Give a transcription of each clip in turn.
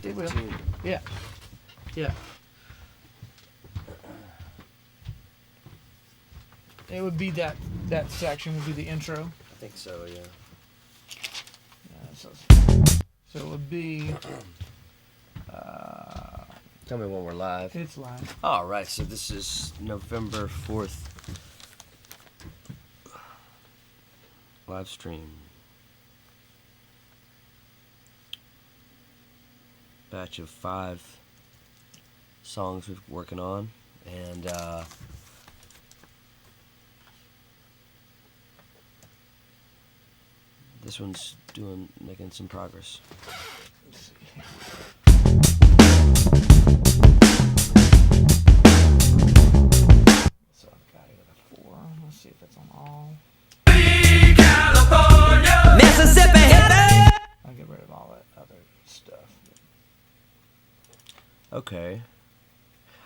It will. tune. Yeah. Yeah. It would be that section would be the intro. I think so, yeah. So it would be. Tell me when we're live. It's live. All right, so this is November 4th. Live stream. Batch of 5 songs we're working on, and this one's making some progress. Let's see. So I've got it at 4. Let's see if it's on all. California, Mississippi hitter. I'll get rid of all that other stuff. Okay.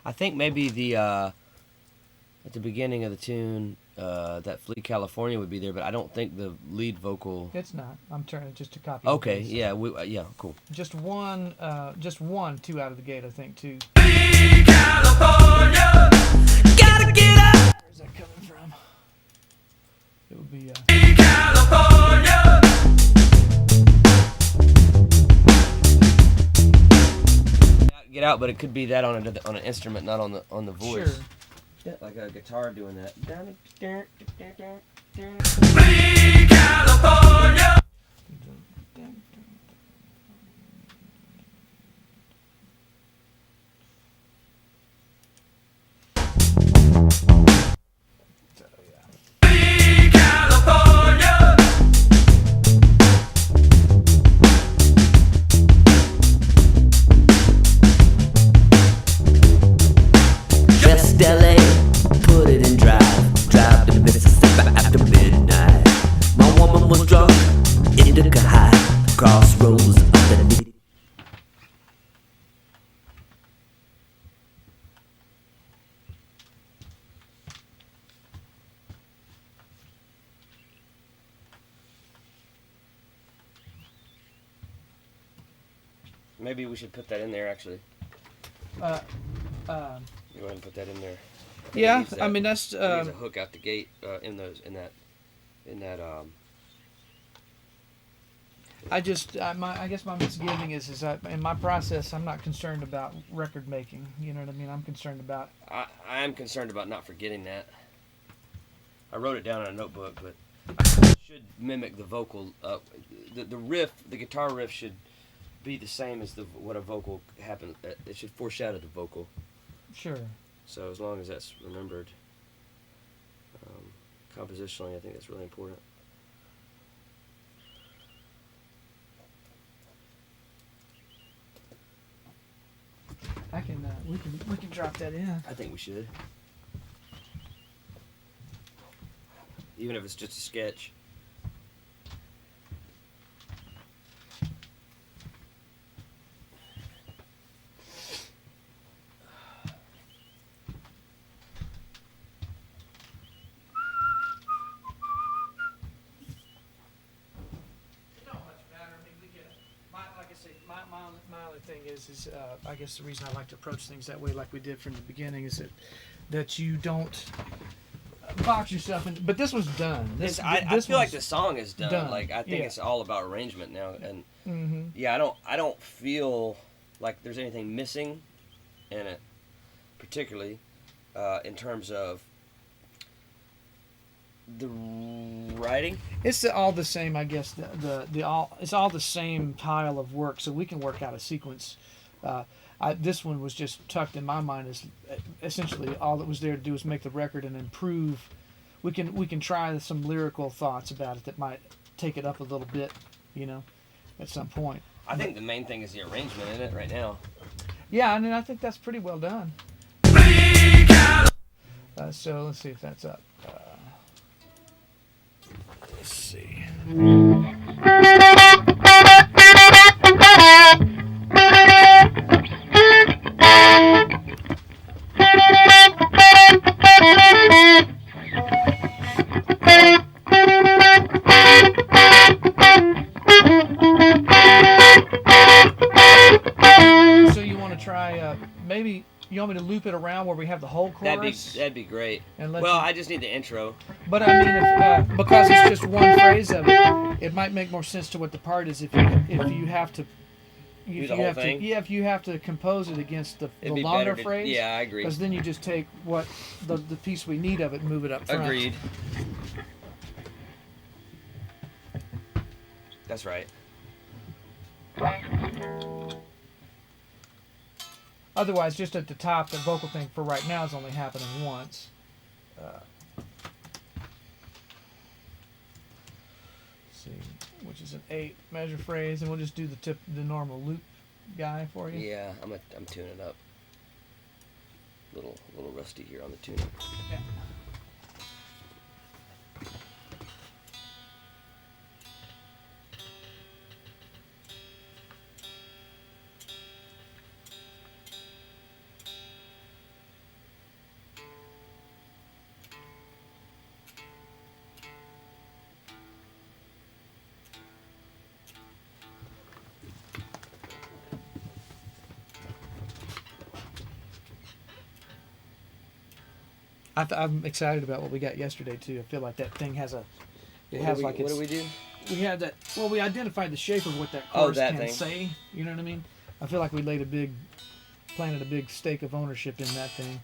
I think maybe the at the beginning of the tune, that Flee California would be there, but I don't think the lead vocal. It's not. I'm turning just to copy. Okay, yeah, yeah, cool. Just one, 2 out of the gate, I think, too. Flee California, gotta get up. Where's that coming from? It would be. Flee California. Get out, but it could be that on an instrument, not on the voice. Sure. Yeah, like a guitar doing that. Flee California. So, yeah. Flee California. West LA, put it in drive. Drive to Mississippi after midnight. My woman was drunk, indica high. Crossroads underneath. Maybe we should put that in there, actually. You go ahead and put that in there. Yeah, I mean that's. It needs a hook out the gate in that. I guess my misgiving is that in my process I'm not concerned about record making. You know what I mean? I'm concerned about. I am concerned about not forgetting that. I wrote it down in a notebook, but I should mimic the vocal. The riff, the guitar riff should be the same as what a vocal happens. It should foreshadow the vocal. Sure. So as long as that's remembered, compositionally, I think that's really important. I can. We can drop that in. I think we should, even if it's just a sketch. My other thing is I guess the reason I like to approach things that way, like we did from the beginning, is that you don't box yourself in. But this was done. I feel like the song is done. Like I think Yeah. it's all about arrangement now, and yeah, I don't feel like there's anything missing in it, particularly in terms of the writing. It's all the same, I guess. It's all the same pile of work, so we can work out a sequence. This one was just tucked in my mind as essentially all that was there to do was make the record and improve. We can try some lyrical thoughts about it that might take it up a little bit, at some point. I think the main thing is the arrangement in it right now. Yeah, I mean I think that's pretty well done. So let's see if that's up. Let's see. try maybe you want me to loop it around where we have the whole chorus? That'd be great. And let Well, you- I just need the intro. But I mean, if, because it's just one phrase of it, it might make more sense to what the part is if you have to. Do the whole thing? If you have to compose it against the It'd be longer better to, phrase. Yeah, I agree. Because then you just take what the piece we need of it and move it up front. Agreed. That's right. Otherwise, just at the top, the vocal thing for right now is only happening once. See, which is an 8 measure phrase, and we'll just do the normal loop guy for you. Yeah, I'm tuning up. Little rusty here on the tuning. Yeah. I'm excited about what we got yesterday too. I feel like that thing has a. What do we do? We had that. Well, we identified the shape of what that Oh, chorus that can thing. say. You know what I mean? I feel like we planted a big stake of ownership in that thing.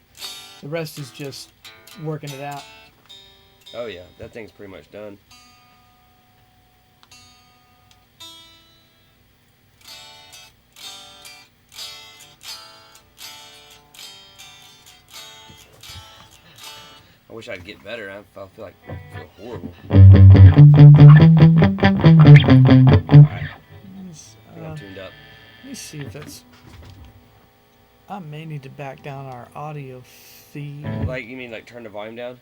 The rest is just working it out. Oh yeah, that thing's pretty much done. I wish I'd get better. I feel like I feel horrible. Alright, I think I'm tuned up. Let me see if that's. I may need to back down our audio feed. Like, you mean like turn the volume down?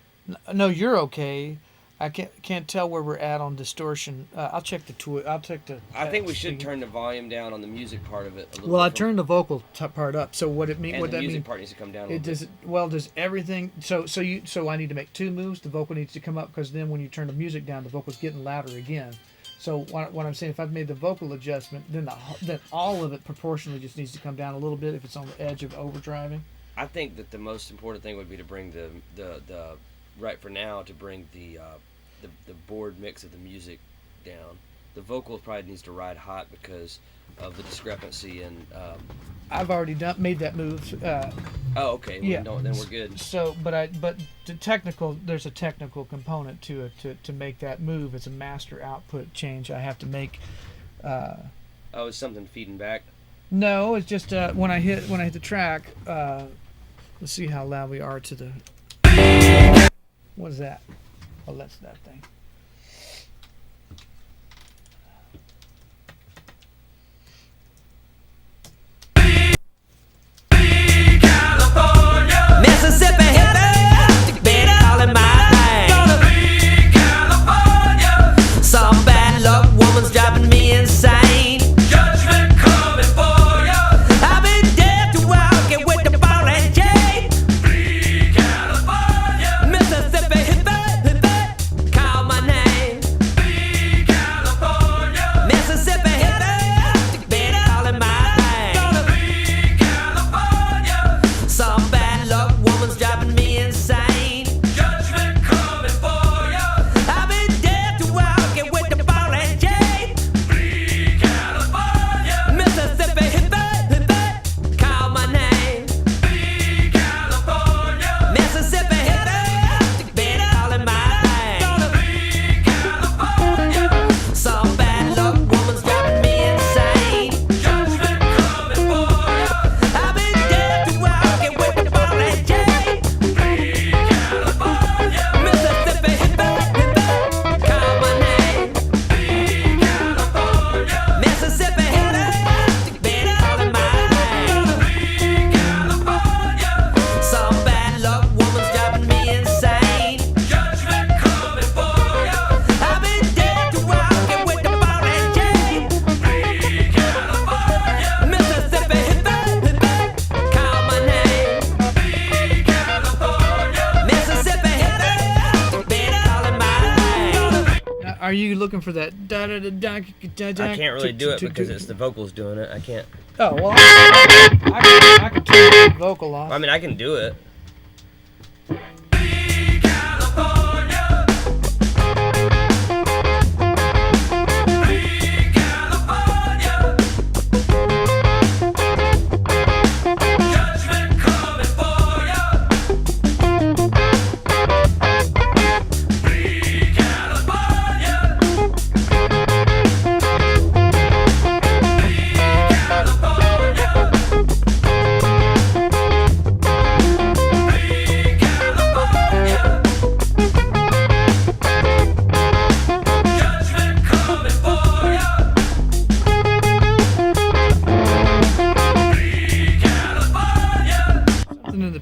No, you're okay. I can't tell where we're at on distortion. I'll check the tool. I'll check the. I think we should turn the volume down on the music part of it a little Well, I bit. turned the vocal part up. So what it mean? And What the that music means? part needs to come down a It little does. bit. Well, does everything? So I need to make 2 moves. The vocal needs to come up because then when you turn the music down, the vocal's getting louder again. So what I'm saying, if I've made the vocal adjustment, then then all of it proportionally just needs to come down a little bit if it's on the edge of overdriving. I think that the most important thing would be to bring the right for now to bring the board mix of the music down. The vocal probably needs to ride hot because of the discrepancy and. I've already made that move. Oh, okay. Well, Yeah. no, then we're good. So, but there's a technical component to it to make that move. It's a master output change I have to make. Oh, it's something feeding back. No, it's just when I hit the track. Let's see how loud we are to the. What is that? Oh, that's that thing. Mississippi hippie, been calling my name. Gonna be California. Some bad luck woman's driving me insane. Judgment coming for ya. I've been dead to walking with the ball and chain. Free California. Mississippi hippie, call my Are you looking for that da da da da da da? I can't really do it because it's the vocals doing it. I can't. Oh well, I can turn the vocal off. I mean, I can do it.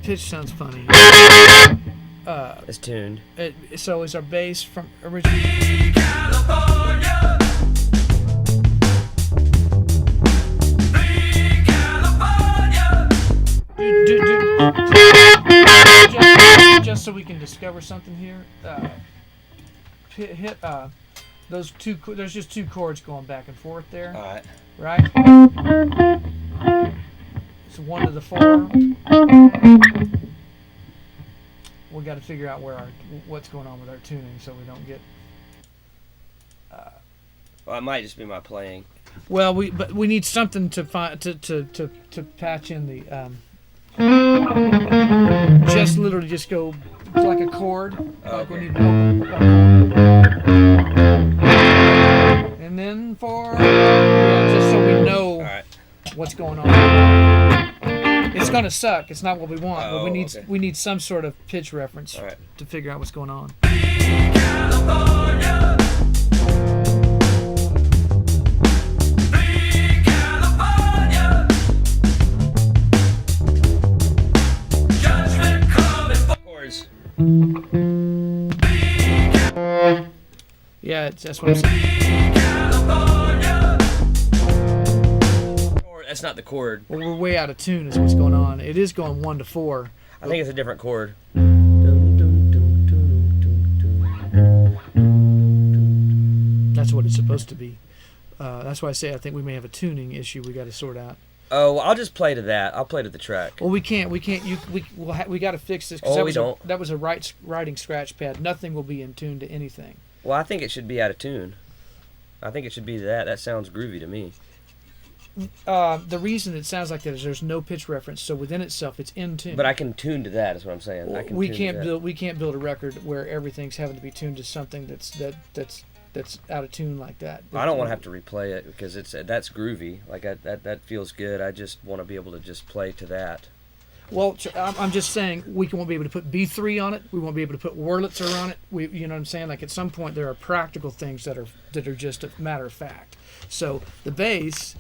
Pitch sounds funny. It's tuned. So is our bass from original? Just so we can discover something here. Hit those two. There's just two chords going back and forth there. All right. Right. It's 1 to the 4. We got to figure out what's going on with our tuning so we don't get. Well, it might just be my playing. Well, but we need something to find to patch in the. Just literally just go like a chord. Oh, Like okay. we need. And then just so we know All right. what's going on. It's gonna suck. It's not what we want, but Oh, okay. we need some sort of pitch reference All right. to figure out what's going on. Chords. Yeah, that's what I'm saying. That's not the chord. Well, we're way out of tune is what's going on. It is going 1 to 4. I think it's a different chord. That's what it's supposed to be. That's why I say I think we may have a tuning issue we got to sort out. Oh, well, I'll just play to that. I'll play to the track. Well, we can't. We got to fix this. 'Cause Oh, we don't. That was a writing scratch pad. Nothing will be in tune to anything. Well, I think it should be out of tune. I think it should be that. That sounds groovy to me. The reason it sounds like that is there's no pitch reference, so within itself it's in tune. But I can tune to that. Is what I'm saying. I can we tune can't to that. build a record where everything's having to be tuned to something that's out of tune like that. I don't want to have to replay it because that's groovy. Like that feels good. I just want to be able to just play to that. Well, I'm just saying we won't be able to put B3 on it. We won't be able to put Wurlitzer on it. You know what I'm saying? Like at some point there are practical things that are just a matter of fact. So the bass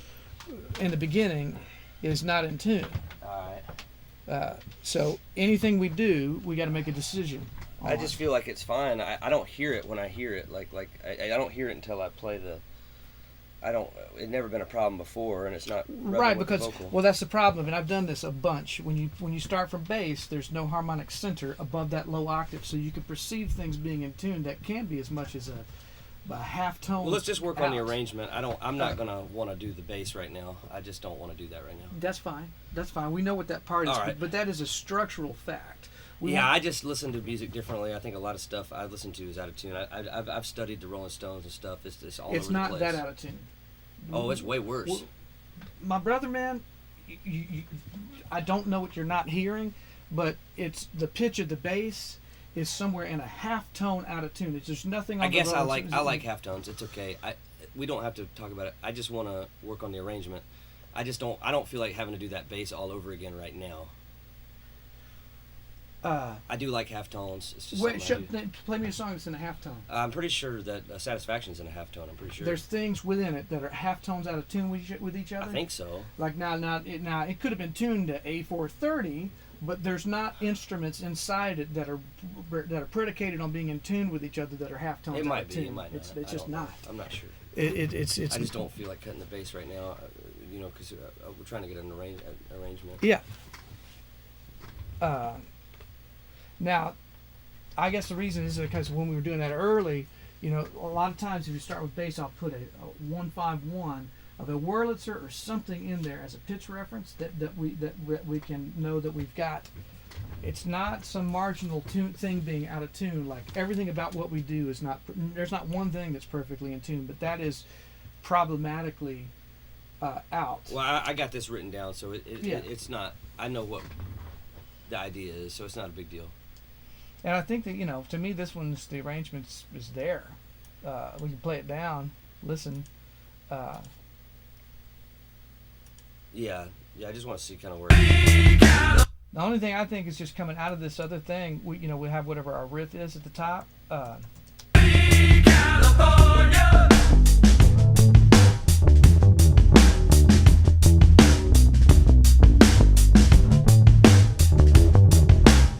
in the beginning is not in tune. All right. So anything we do, we got to make a decision. I just feel like it's fine. I don't hear it when I hear it. Like I don't hear it until I play the. It's never been a problem before, and it's not Right, with the because vocal. well, that's the problem, and I've done this a bunch. When you start from bass, there's no harmonic center above that low octave, so you can perceive things being in tune that can be as much as a half tone. Well, let's just work on the out. arrangement. I'm not gonna want to do the bass right now. I just don't want to do that right now. That's fine. We know what that part is, All right. but that is a structural fact. I just listen to music differently. I think a lot of stuff I listen to is out of tune. I've studied the Rolling Stones and stuff. It's all It's over not the place. that out of tune. Oh, it's way worse. Well, my brother, man, I don't know what you're not hearing, but it's the pitch of the bass is somewhere in a half tone out of tune. It's just nothing on I guess the I Rolling like halftones. It's okay. We don't have to talk about it. I just want to work on the arrangement. I don't feel like having to do that bass all over again right now. I do like halftones. It's just play me a song that's in a half tone. I'm pretty sure that Satisfaction's in a halftone. I'm pretty sure. There's things within it that are half tones out of tune with each other. I think so. Like now it could have been tuned to A430, but there's not instruments inside it that are predicated on being in tune with each other that are half tones It out might of be. tune. It might not. It's just not. I'm not sure. It's. I just don't feel like cutting the bass right now. Because we're trying to get an arrangement. Yeah. Now, I guess the reason is because when we were doing that early, You know, a lot of times if you start with bass, I'll put a 151 of a Wurlitzer or something in there as a pitch reference that we can know that we've got. It's not some marginal thing being out of tune. Like everything about what we do is not. There's not one thing that's perfectly in tune, but that is problematically out. Well, I got this written down, so it's not. I know what the idea is, so it's not a big deal. And I think that, you know, to me, this one's the arrangements is there. We can play it down, listen. Yeah. I just want to see kind of where. The only thing I think is just coming out of this other thing. We have whatever our riff is at the top. California.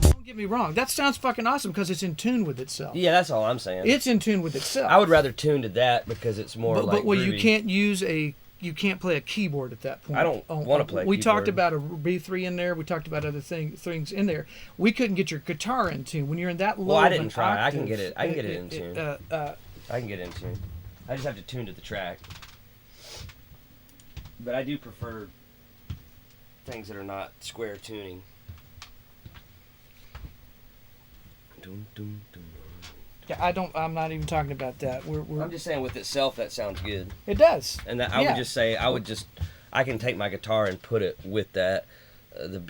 Don't get me wrong. That sounds fucking awesome because it's in tune with itself. Yeah, that's all I'm saying. It's in tune with itself. I would rather tune to that because it's more like. But groovy. you can't play a keyboard at that point. I don't want to play a We keyboard. talked about a B3 in there. We talked about other things in there. We couldn't get your guitar in tune when you're in that low. Well, I of didn't an try. I octave, can get it. I can get it in tune. I can get it in tune. I just have to tune to the track. But I do prefer things that are not square tuning. Dum, dum, dum. Yeah, I'm not even talking about that. I'm just saying with itself that sounds good. It does. And that I would just say I can take my guitar and put it with that.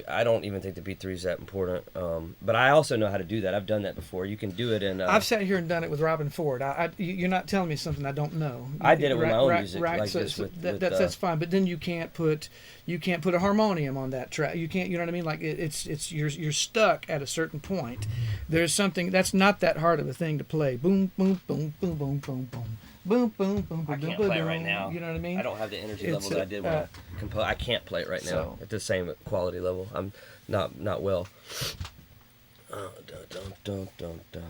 I don't even think the B3 is that important. But I also know how to do that. I've done that before. You can do it in. I've sat here and done it with Robin Ford. You're not telling me something I don't know. I did it with my own music, right. like So this. That's fine. But then you can't put a harmonium on that track. You can't. You know what I mean? Like you're stuck at a certain point. There's something that's not that hard of a thing to play. Boom, boom, boom, boom, boom, boom, boom. Boom, boom, boom, boom, I can't boom, play it boom. right now. You know what I mean? I don't have the energy level that I did when I composed. I can't play it right now at the same quality level. I'm not well. Dun, dun, dun, dun, dun.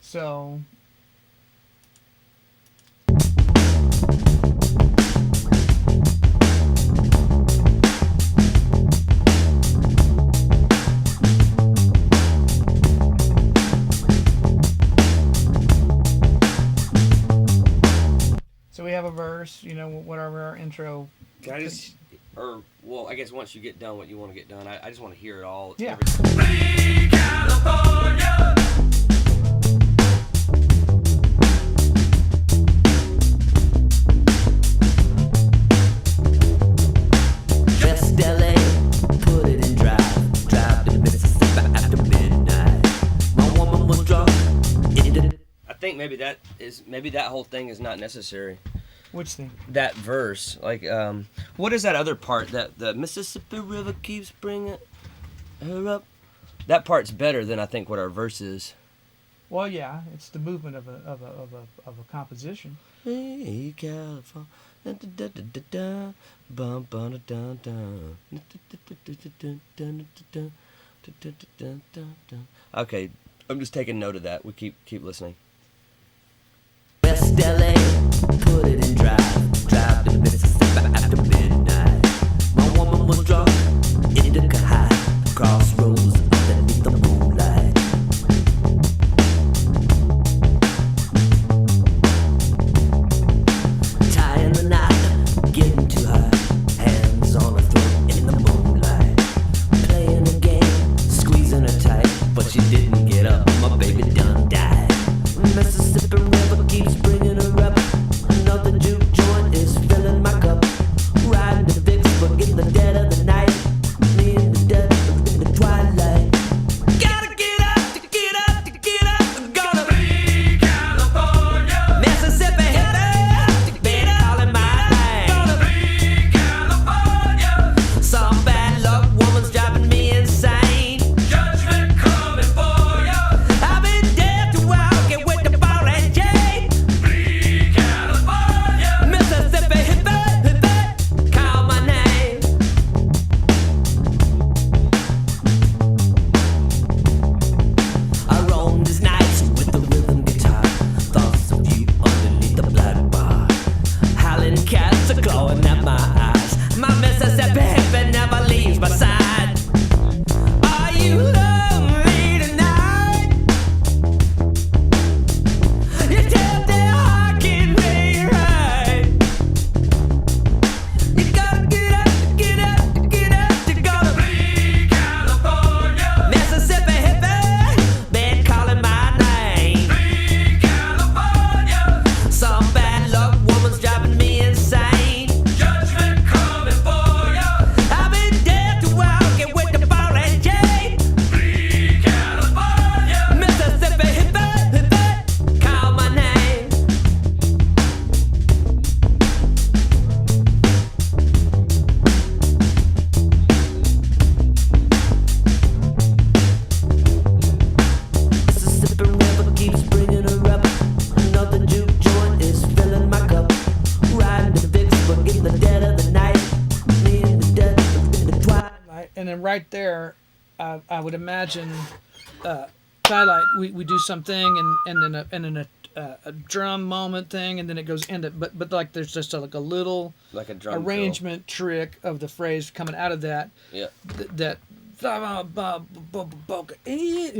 So. So we have a verse, whatever our intro. Can I just, I guess once you get done what you want to get done, I just want to hear it all. Yeah. Free California. Just LA, put it in drive to Mississippi after midnight. My woman was drunk. I think maybe that whole thing is not necessary. Which thing? That verse, like, what is that other part that the Mississippi River keeps bringing her up? That part's better than I think what our verse is. Well, yeah, it's the movement of a composition. Hey, California. Okay, I'm just taking note of that. We keep listening. West LA, put it in drive to Mississippi after midnight. My woman was drunk, indica high, crossroads underneath the moonlight. Tying the knot, getting to her, hands on her throat in the moonlight. Playing a game, squeezing her tight, but she didn't get up, my baby done died. Mississippi River keeps bringing her up. Another juke joint is filling my cup. Riding to Vicksburg in the dead of the night. Me in the dead in the twilight. Gotta get up to get up to get up. Gonna free California. Mississippi hippie, baby calling my name. Gonna free California. Some bad luck woman's driving me insane. Judgment coming for ya. I've been dead. right there, I would imagine Twilight. We do something and then a drum moment thing, and then it goes into but like there's just like a little Like a drum arrangement trick of the phrase coming out of that. Yeah. That you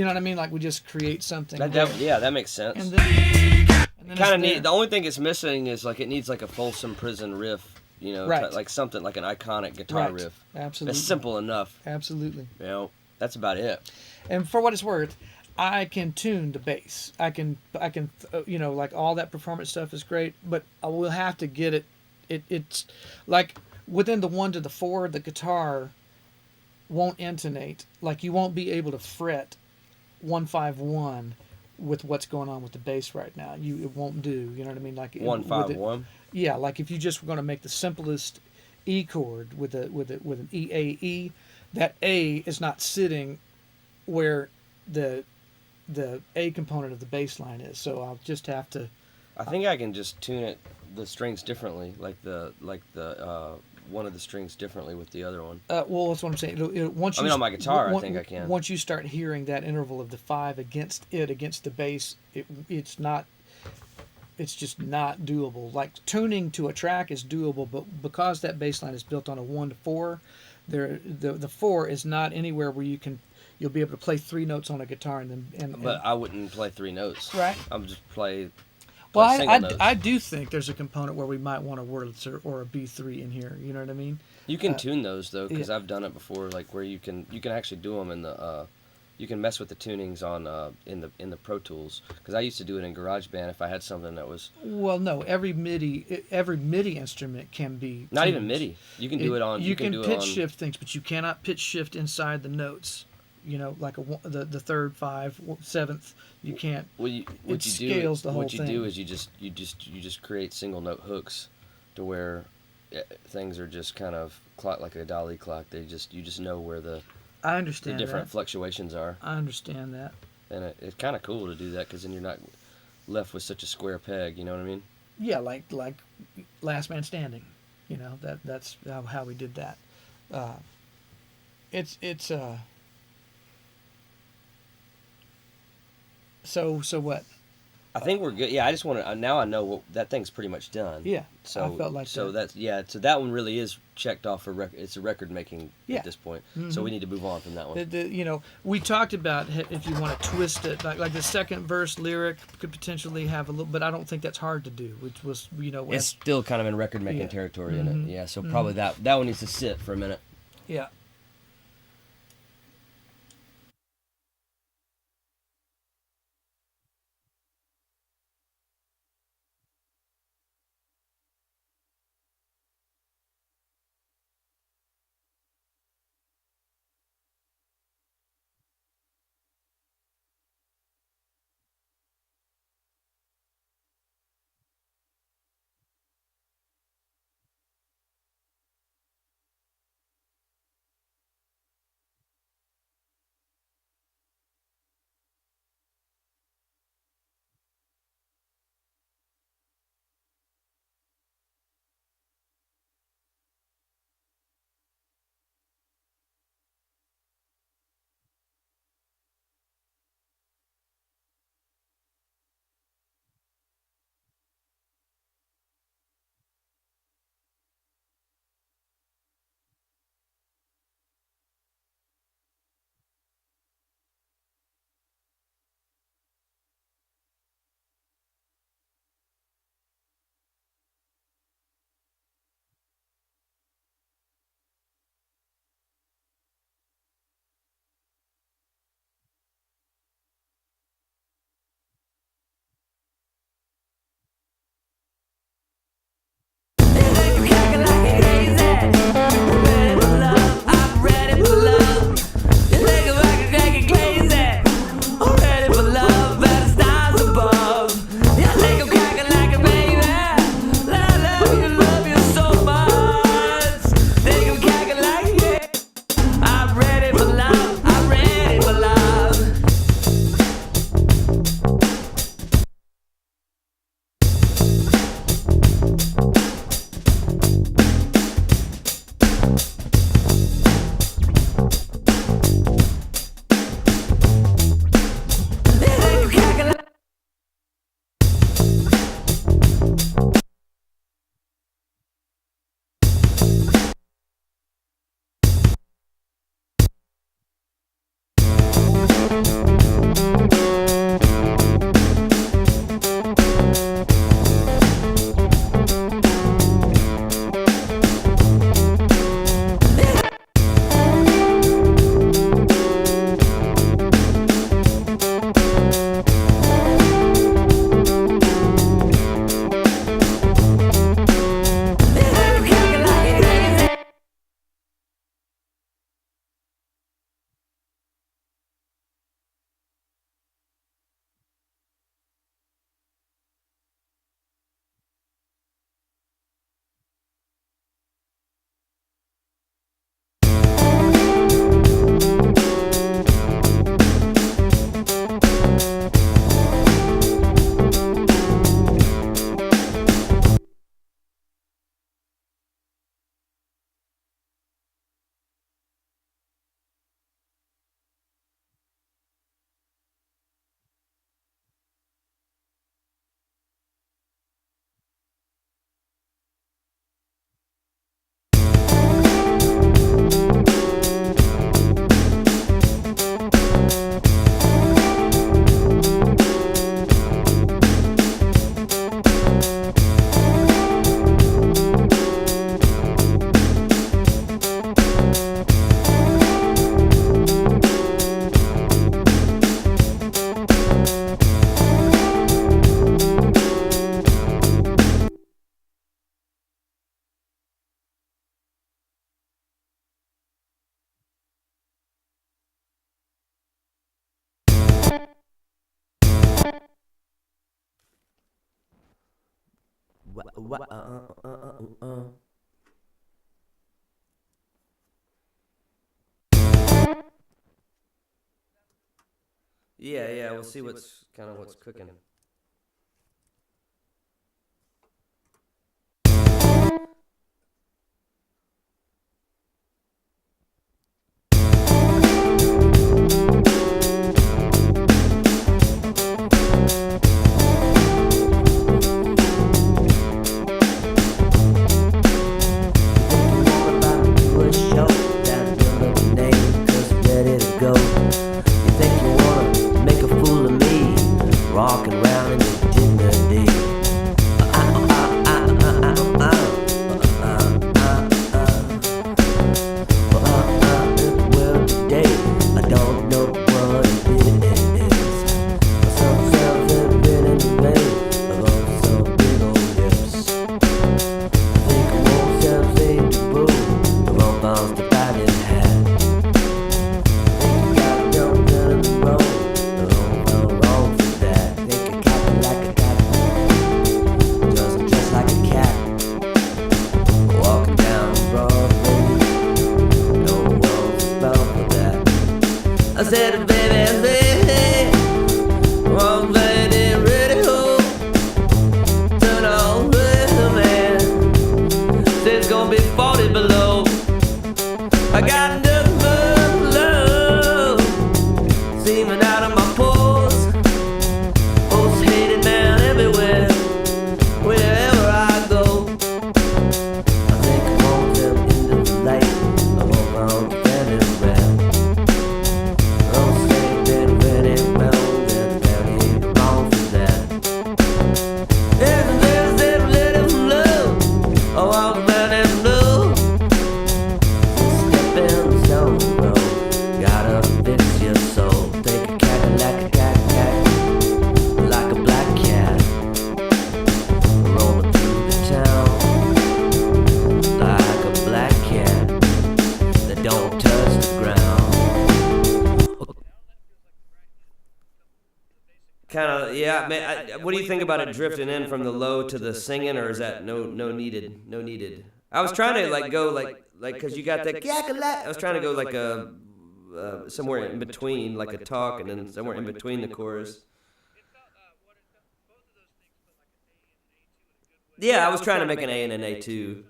know what I mean? Like we just create something. That makes sense. And then Kind of neat. The only thing it's missing is like it needs like a Folsom Prison riff, you know, Right. like something like an iconic guitar Right. riff. Absolutely. It's simple enough. Absolutely. You know, that's about it. And for what it's worth, I can tune the bass. I can you know, like all that performance stuff is great, but I will have to get it. It's like within the 1 to the 4, the guitar won't intonate. Like you won't be able to fret 151 with what's going on with the bass right now. It won't do. You know what I mean? Like 151. Yeah, like if you just were going to make the simplest E chord with an E A E, that A is not sitting where the A component of the bass line is. So I'll just have to. I think I can just tune the strings differently, like the one of the strings differently with the other one. Well, that's what I'm saying. Once on my guitar, I think I can. Once you start hearing that interval of the 5 against the bass, it's not. It's just not doable. Like tuning to a track is doable, but because that bass line is built on a 1 to 4, the 4 is not anywhere where you'll be able to play 3 notes on a guitar But I wouldn't play 3 notes. Right. I'm just play. Well, single notes. I do think there's a component where we might want a Wurlitzer or a B3 in here. You know what I mean? You can tune those though, because yeah. I've done it before. Like where you can actually do them in the. You can mess with the tunings on in the Pro Tools, because I used to do it in GarageBand if I had something that was. Well, no, every MIDI instrument can be. Not tuned. even MIDI. You can do it on. You can do pitch it on, shift things, but you cannot pitch shift inside the notes. You know, like the 3rd, 5, 7th. You can't. What you scales do, the whole what you thing. do is you just create single note hooks, to where things are just kind of like a dolly clock. You just know where the understand different that. fluctuations are. I understand that. And it's kind of cool to do that, because then you're not left with such a square peg. You know what I mean? Yeah, like Last Man Standing. You know that's how we did that. It's So what? I think we're good. Yeah, I just want to. Now I know that thing's pretty much done. Yeah. So I felt like so that. So that one really is checked off for record. It's a record making Yeah. at this point. Mm-hmm. So we need to move on from that one. You know, we talked about if you want to twist it, like the second verse lyric could potentially have a little, but I don't think that's hard to do. Which was, you know, It's still kind of in record making Yeah. territory, Mm-hmm. isn't it? Yeah. So probably that one needs to sit for a minute. yeah. Yeah, we'll see what's cooking. Walking around in your dignity. Well, today I don't know what it is. Some cells have been in the rain of some big old lips. I think I won't self save the boo. The wrong bounce the bad in hat. Think you got jumped in the road. Wrong for that. Think a cat like a cat. Doesn't dress like a cat. Walking down Broadway. No one's bound for that. I said, baby, baby, one lady ready to turn on the man. Said it's gonna be 40 below. I got nothing but love seeming out of my pores. Most hated man everywhere, wherever I go. I think I want them into the light. I want my own defending around. Don't say that very well, that there ain't wrong for that. There's that little love. I want that in blue. Step in the stone road. Gotta fix your soul. Take a cat like a cat, like a black cat. Rolling through the town like a black cat that don't touch the ground. Kind of, yeah. Man, what do you think about it drifting in from the low to the singing, or is that no needed? I was trying to like go like because you got that. I was trying to go like a somewhere in between, like a talk, and then somewhere in between the chorus. Yeah, I was trying to make an A and an A2.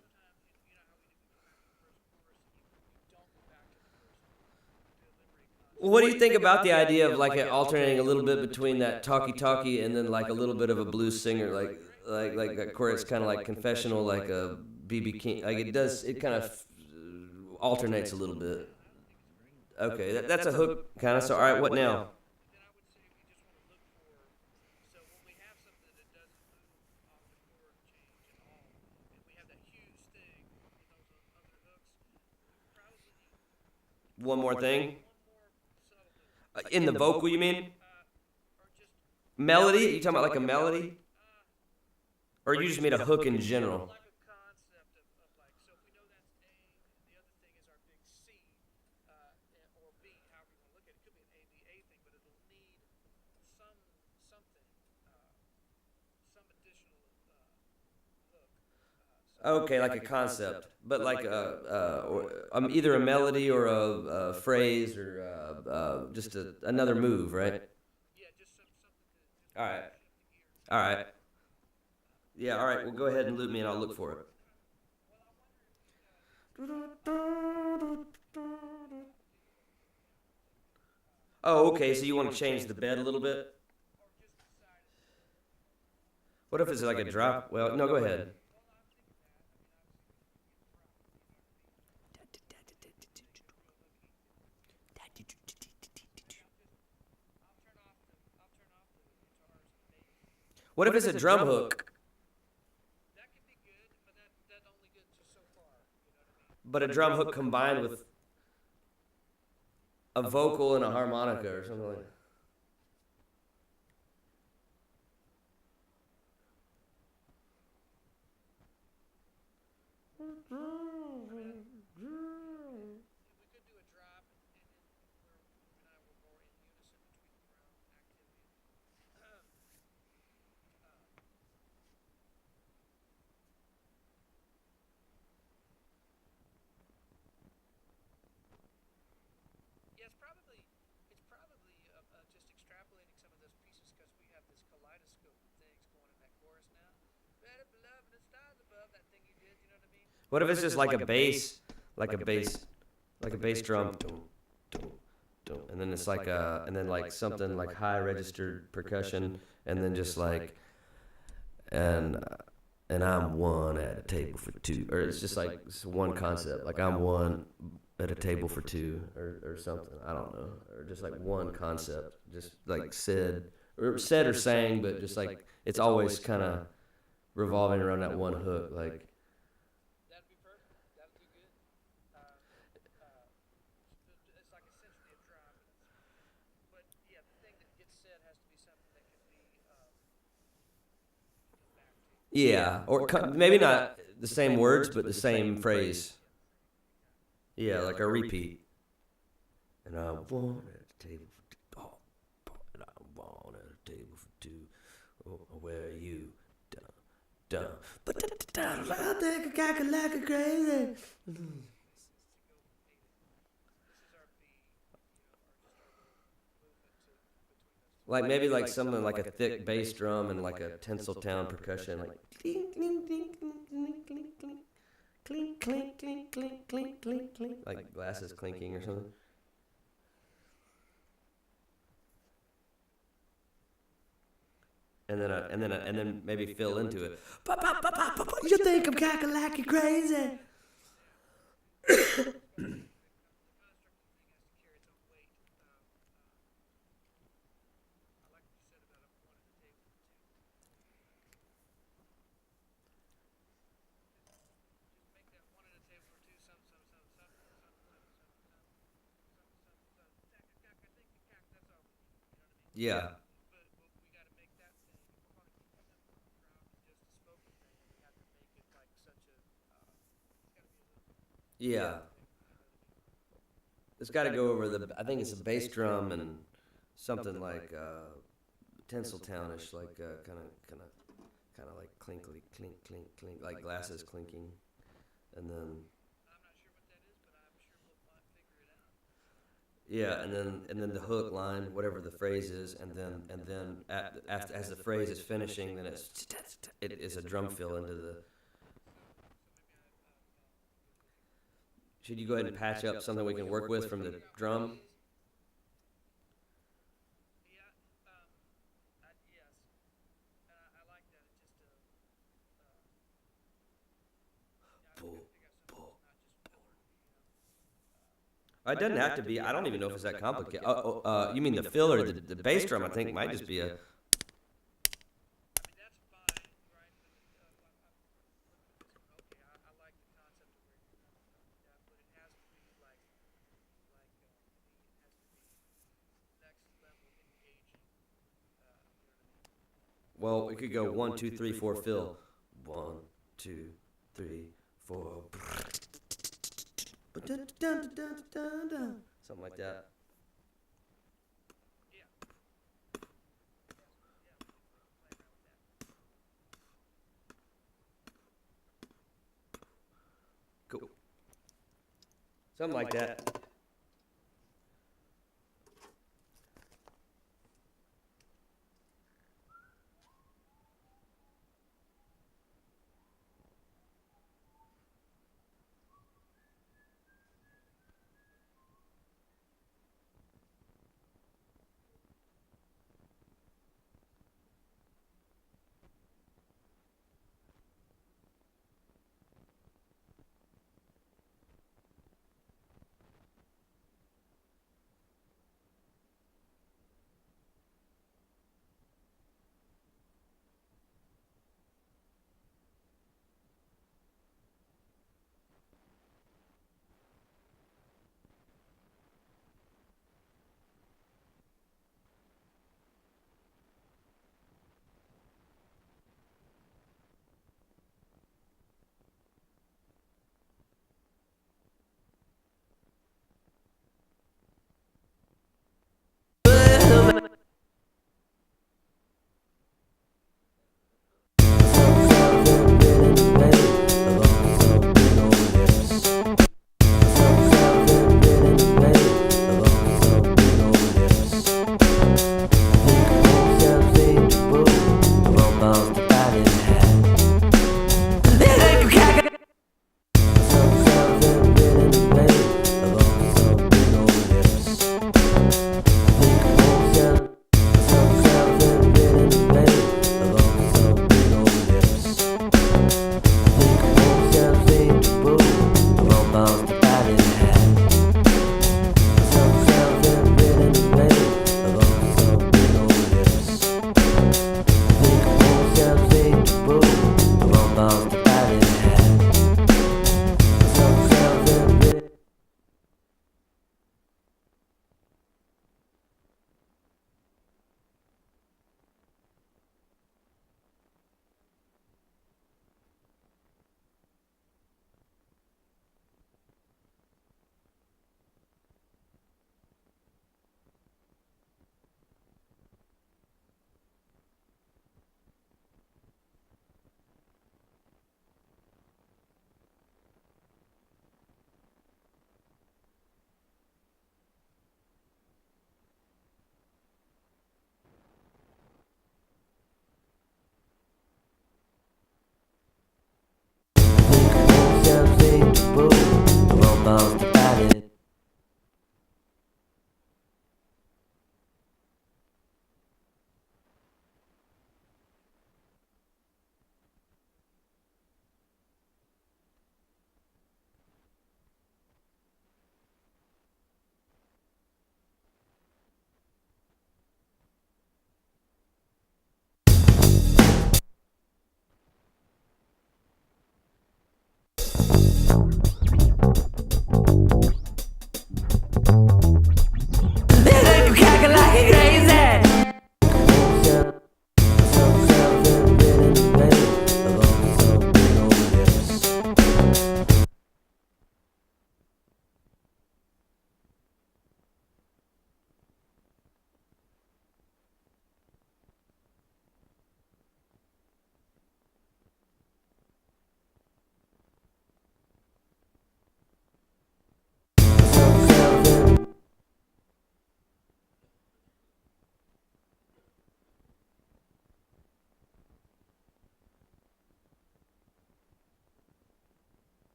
Well, what do you think about the idea of like alternating a little bit between that talkie and then like a little bit of a blues singer, like a chorus, kind of like confessional, like a BB King, like it kind of alternates a little bit. Okay, that's a hook kind of. So all right, what now? One more thing. In the vocal, you mean? Melody? Are you talking about like a melody? Or you just mean a hook in general? Okay, like a concept, but like either a melody or a phrase or just another move, right? All right, all right, yeah, all right. Well, go ahead and loop me, and I'll look for it. Oh, okay. So you want to change the bed a little bit? What if it's like a drop? Well, no, go ahead. What if it's a drum hook? But a drum hook combined with a vocal and a harmonica or something like that. What if it's just like a bass, like a bass, like a bass drum, dum, dum, dum, and then it's like and then like something like high registered percussion, and then just like, and I'm one at a table for two, or it's just like it's one concept, like I'm one at a table for two, or something. I don't know, or just like one concept, just like said or sang, but just like it's always kind of revolving around that one hook, like. Yeah, or maybe not the same words, but the same phrase. Yeah, like a repeat. And I want at a table for two. Oh, and I want at a table for two. Oh, where are you? Dun. But I think I could like it crazy. Like maybe like something like a thick bass drum and like a Tinseltown percussion, like clink clink clink clink clink clink clink clink clink clink clink clink clink, like glasses clinking or something. And then maybe fill into it. You think I'm cackalacky crazy? Yeah. Yeah. It's got to go over the. I think it's a bass drum and something like Tinseltownish, like kind of like clinkly clink clink clink, like glasses clinking, and then. Yeah, and then the hook line, whatever the phrase is, and then after as the phrase is finishing, then it is a drum fill into the. Should you go ahead and patch up something we can work with from the drum? It doesn't have to be. I don't even know if it's that complicated. You mean the fill or the bass drum? I think might just be a. Well, it could go 1, 2, 3, 4 fill. 1, 2, 3, 4. Something like that. Cool. Something like that.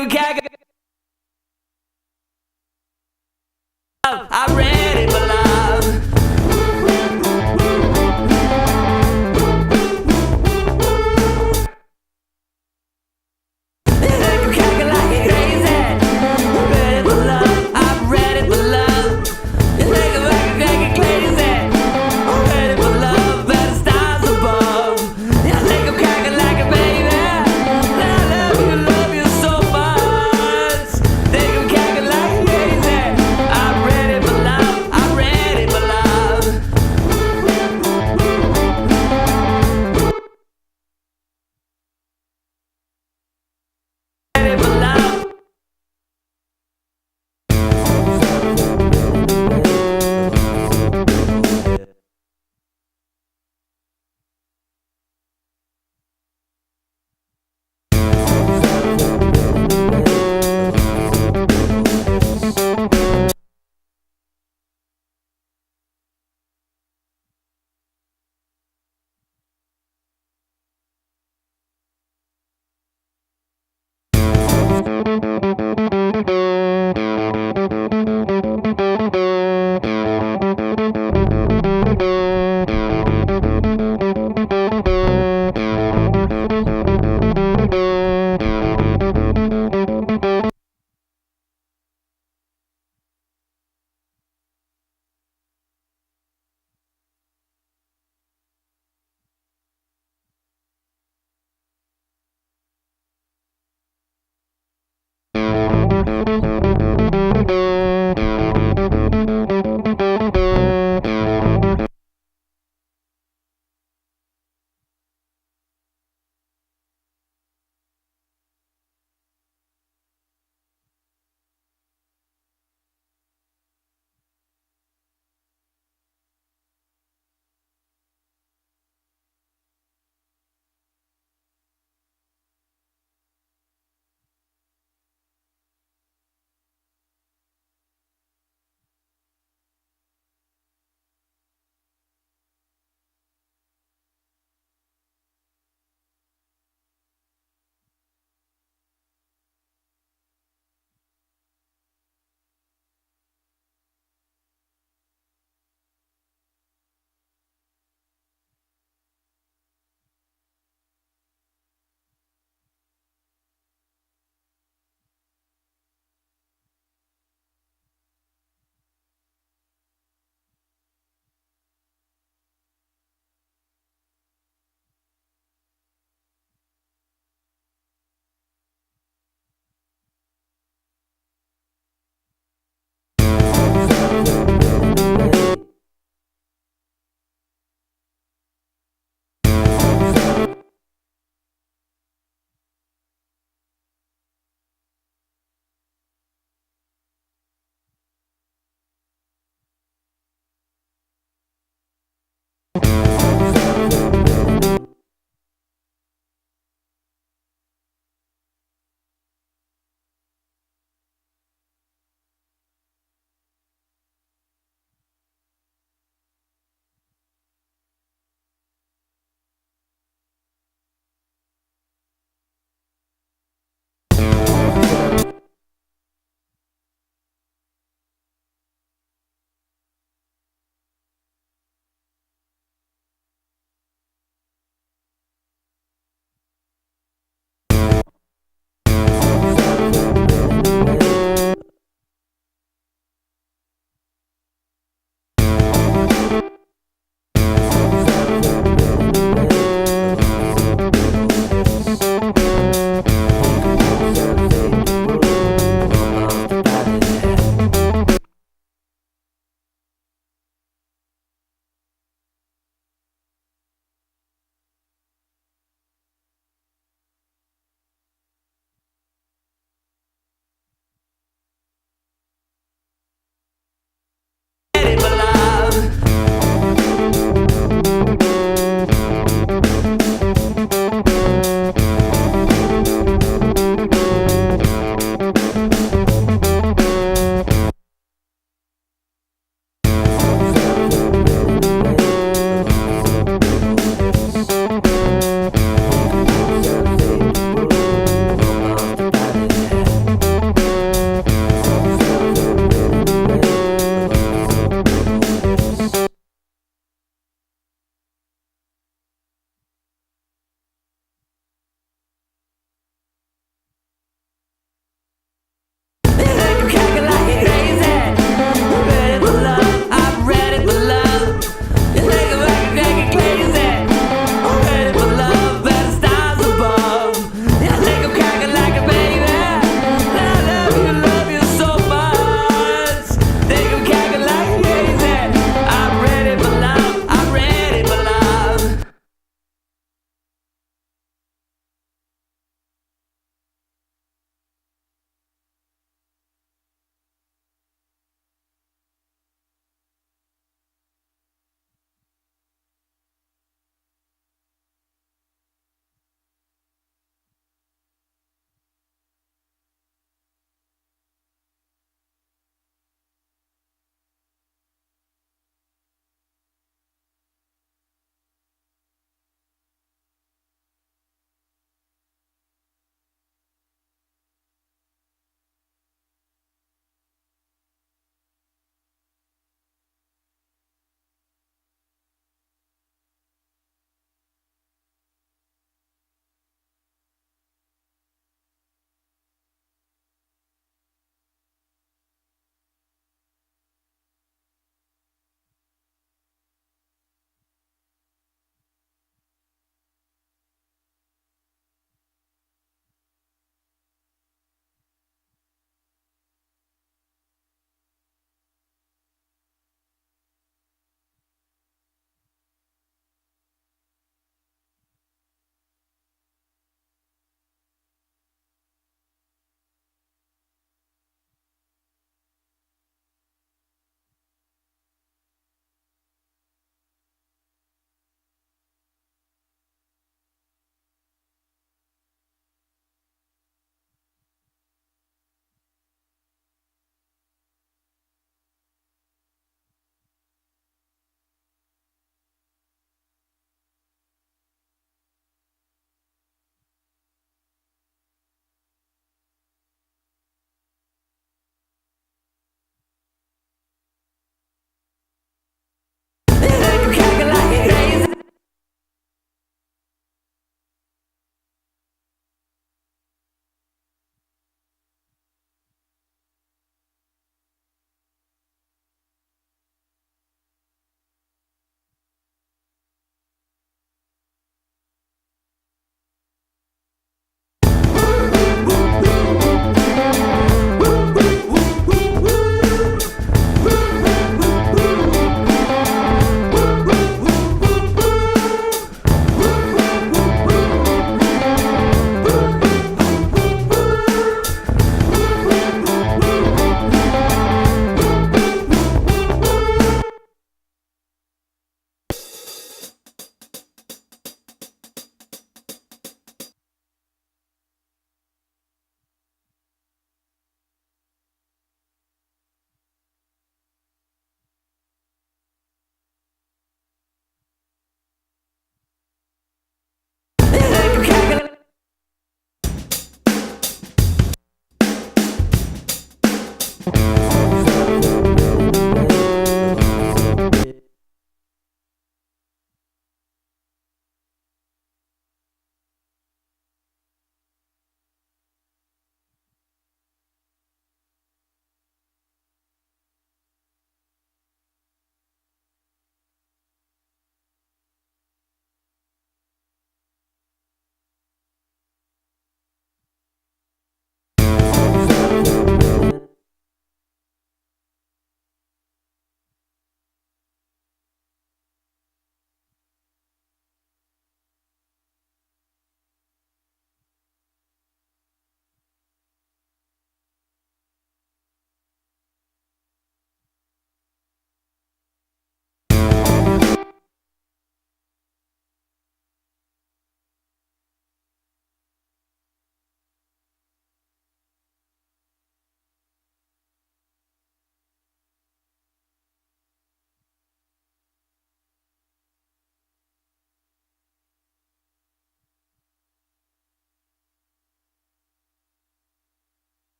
him cack. I'm ready for love.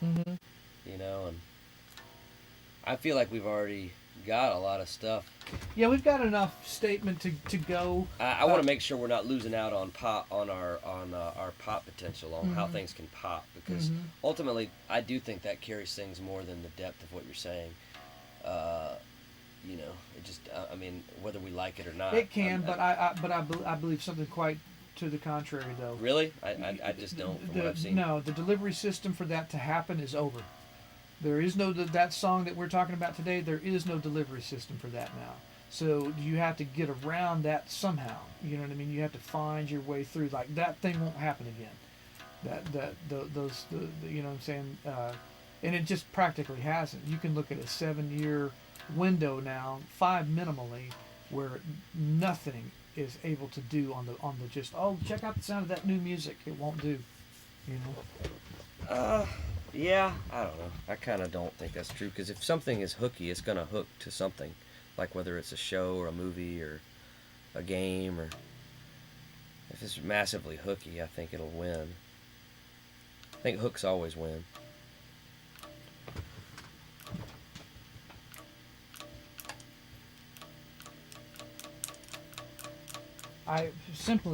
Mm-hmm. You know, and I feel like we've already got a lot of stuff. Yeah, we've got enough statement to go. I want to make sure we're not losing out on pop on our pop potential, on how Mhm. things can pop, because Mhm. ultimately I do think that carries things more than the depth of what you're saying. You know, it just I mean, whether we like it or not. It can, but I believe something quite to the contrary, though. Really, I just don't from what I've seen. No, the delivery system for that to happen is over. There is no that song that we're talking about today. There is no delivery system for that now. So you have to get around that somehow. You know what I mean? You have to find your way through. Like that thing won't happen again. You know what I'm saying? And it just practically hasn't. You can look at a 7-year window now, 5 minimally, where nothing is able to do on the just check out the sound of that new music. It won't do. You know. Yeah, I don't know. I kind of don't think that's true, because if something is hooky, it's gonna hook to something, like whether it's a show or a movie or a game, or if it's massively hooky, I think it'll win. I think hooks always win.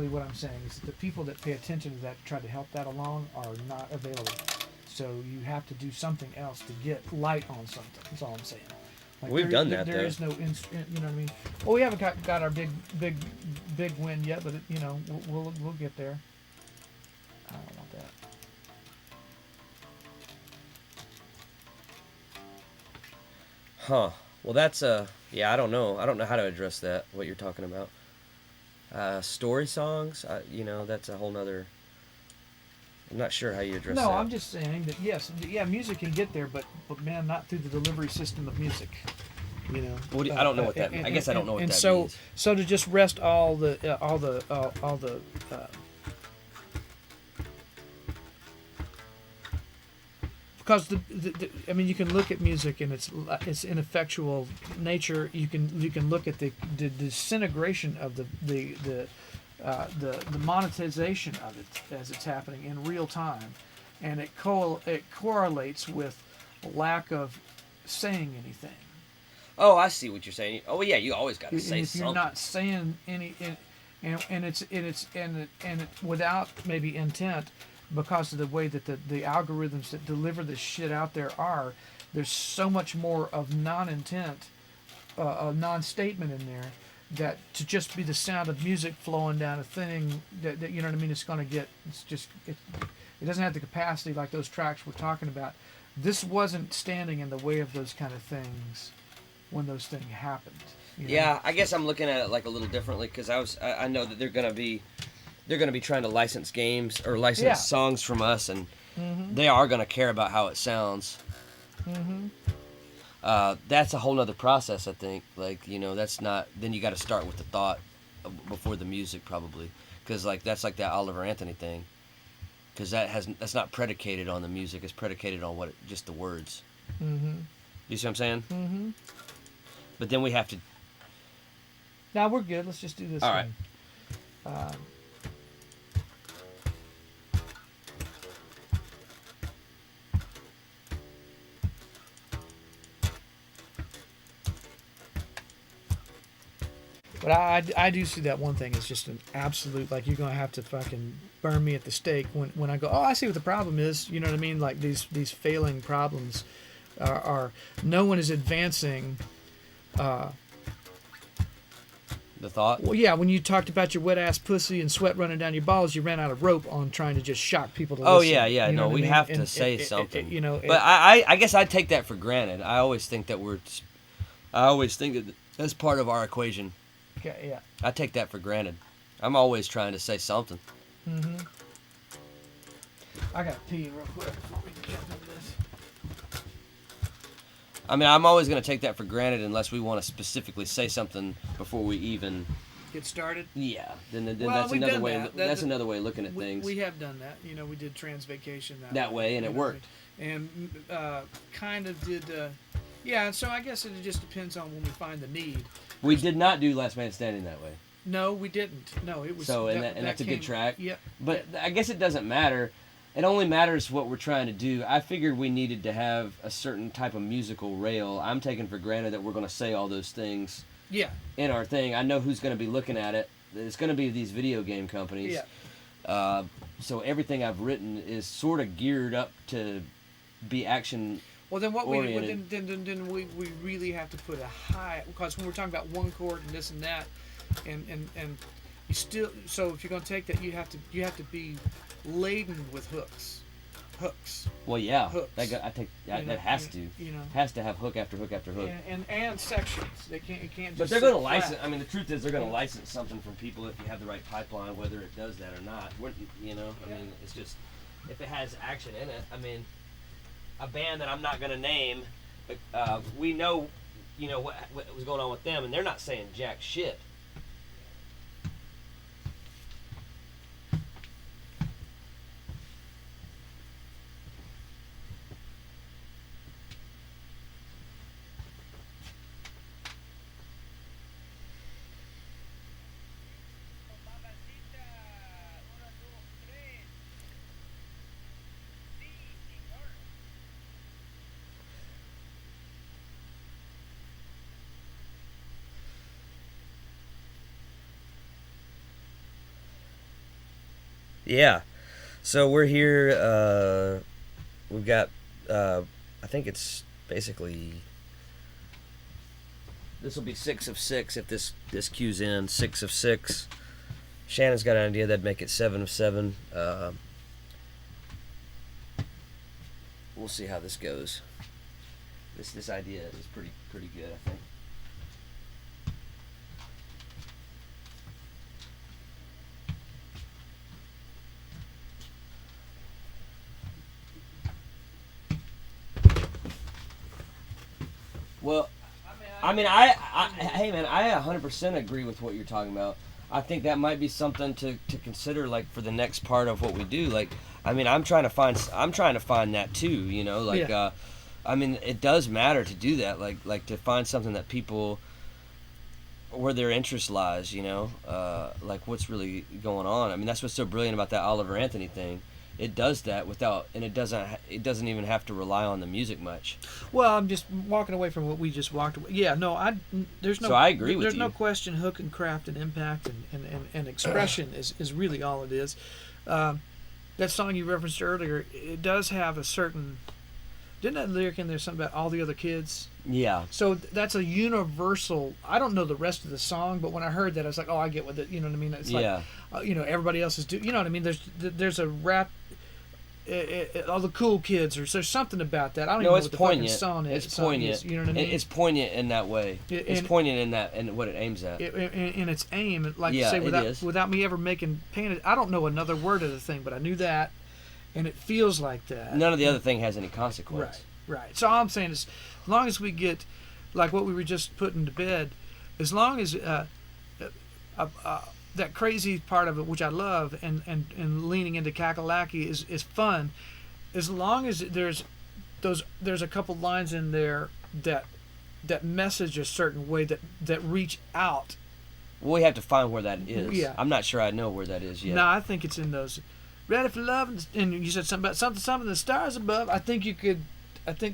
What I'm saying is that the people that pay attention to that, try to help that along, are not available. So you have to do something else to get light on something. That's all I'm saying. Like We've done that, There though. is no, you know what I mean. Well, we haven't got our big win yet, but you know we'll get there. I don't want that. Huh. Well, that's yeah. I don't know. I don't know how to address that. What you're talking about. Story songs. You know, that's a whole nother. I'm not sure how you address that. No, I'm just saying that yes, yeah, music can get there, but man, not through the delivery system of music. You know. I don't know what that. I guess I don't know what that means. So to just rest all the because I mean, you can look at music and its ineffectual nature. You can look at the disintegration of the monetization of it as it's happening in real time, and it correlates with lack of saying anything. Oh, I see what you're saying. Oh, yeah, you always got to say If something. you're not saying any, and it's without maybe intent, because of the way that the algorithms that deliver this shit out there are, there's so much more of non-intent, non-statement in there, that to just be the sound of music flowing down a thing that you know what I mean, it's going to get, it doesn't have the capacity like those tracks we're talking about. This wasn't standing in the way of those kind of things when those things happened. You know? Yeah, I guess I'm looking at it like a little differently, because I know that they're gonna be trying to license games or license songs from us, and they are gonna care about how it sounds. That's a whole nother process, I think. Like, you know, that's not. Then you got to start with the thought before the music, probably, because like that's like that Oliver Anthony thing, because that's not predicated on the music. It's predicated on just the words. You see what I'm saying? But then we have to. Now we're good. Let's just do this. All right. But I do see that one thing is just an absolute, like, you're going to have to fucking burn me at the stake when I go, oh, I see what the problem is. You know what I mean? Like, these failing problems are no one is advancing. The thought? Well, yeah, when you talked about your wet-ass pussy and sweat running down your balls, you ran out of rope on trying to just shock people to listen. Oh, yeah. You know No, what we I mean? have to say something. You know, but I guess I take that for granted. I always think that that's part of our equation. okay, yeah. I take that for granted. I'm always trying to say something. I got to pee real quick before we jump into this. I mean, I'm always going to take that for granted unless we want to specifically say something before we even get started. Yeah, then Well, that's we've another done way. that. That's another way of looking at things. We have done that. You know, we did trans vacation that way, and it worked. And kind of did. Yeah, so I guess it just depends on when we find the need. We did not do Last Man Standing that way. No, we didn't. No, it was. So, and that's a good track. Yeah. But I guess it doesn't matter. It only matters what we're trying to do. I figured we needed to have a certain type of musical rail. I'm taking for granted that we're going to say all those things Yeah. in our thing. I know who's going to be looking at it. It's going to be these video game companies. Yeah. So everything I've written is sort of geared up to be action. Well, then what oriented. then we really have to put a high, because when we're talking about one chord and this and that, and you still, so if you're going to take that, you have to be laden with hooks. Well, yeah, Hooks. That has to. You know. Has to have hook after hook after hook. And sections. It can't just. But they're going to sit flat. license. I mean, the truth is, they're going to license something from people if you have the right pipeline, whether it does that or not. You know, I mean, it's just if it has action in it. I mean, a band that I'm not going to name, but we know, you know, what was going on with them, and they're not saying jack shit. Yeah, so we're here. We've got. I think it's basically. This will be 6 of 6 if this cues in. 6 of 6. Shannon's got an idea that'd make it 7 of 7. We'll see how this goes. This idea is pretty good, I think. Well, I mean, hey man, I 100% agree with what you're talking about. I think that might be something to consider, like for the next part of what we do. Like, I mean, I'm trying to find that too. You know, like, Yeah. I mean, it does matter to do that. Like to find something that people, where their interest lies. You know, like what's really going on. I mean, that's what's so brilliant about that Oliver Anthony thing. It does that without, and it doesn't even have to rely on the music much. Well, I'm just walking away from what we just walked away. Yeah, no, there's no. So I agree with There's you. no question. Hook and craft and impact and expression is really all it is. That song you referenced earlier, it does have a certain. Didn't that lyric in there something about all the other kids? Yeah. So that's a universal. I don't know the rest of the song, but when I heard that, I was like, oh, I get what it. You know what I mean? It's Yeah. like, you know, everybody else is doing. You know what I mean? There's a rap. All the cool kids, or there's something about that. I don't even know it's what the poignant. fucking song is. It's poignant. You know what I mean? It's poignant in that way. It's poignant in that and what it aims at. In its aim, like Yeah, say, it is. without me ever painting. I don't know another word of the thing, but I knew that, and it feels like that. None of the other thing has any consequence. Right. So all I'm saying is, as long as we get, like what we were just putting to bed, as long as that crazy part of it, which I love, and leaning into Kakalaki is fun, as long as there's a couple lines in there that message a certain way that reach out. Well, we have to find where that is. Yeah. I'm not sure I know where that is yet. No, I think it's in those. Ready for love, and you said something about something the stars above. I think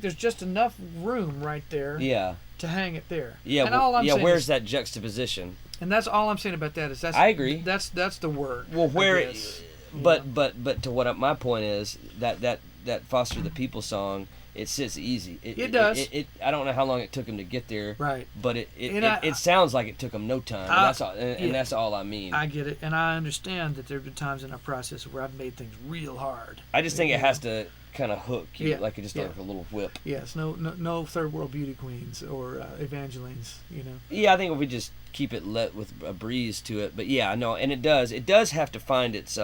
there's just enough room right there. Yeah. To hang it there. Yeah. And all I'm saying where's is, that juxtaposition? and that's all I'm saying about that is I agree. That's the word. Well, where? I guess, But to what my point is that Foster the People song, it sits easy. It does. I don't know how long it took him to get there. Right. But it sounds like it took him no time. And that's all. And that's all I mean. I get it, and I understand that there have been times in our process where I've made things real hard. I just think it has to kind of hook you, Yeah, like it just yeah. like a little whip. Yes, no third world beauty queens or Evangelines, you know. Yeah, I think if we just keep it let with a breeze to it, but yeah, no, and it does have to find its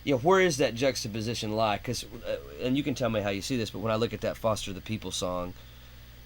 where is that juxtaposition lie? Because and you can tell me how you see this, but when I look at that Foster the People song,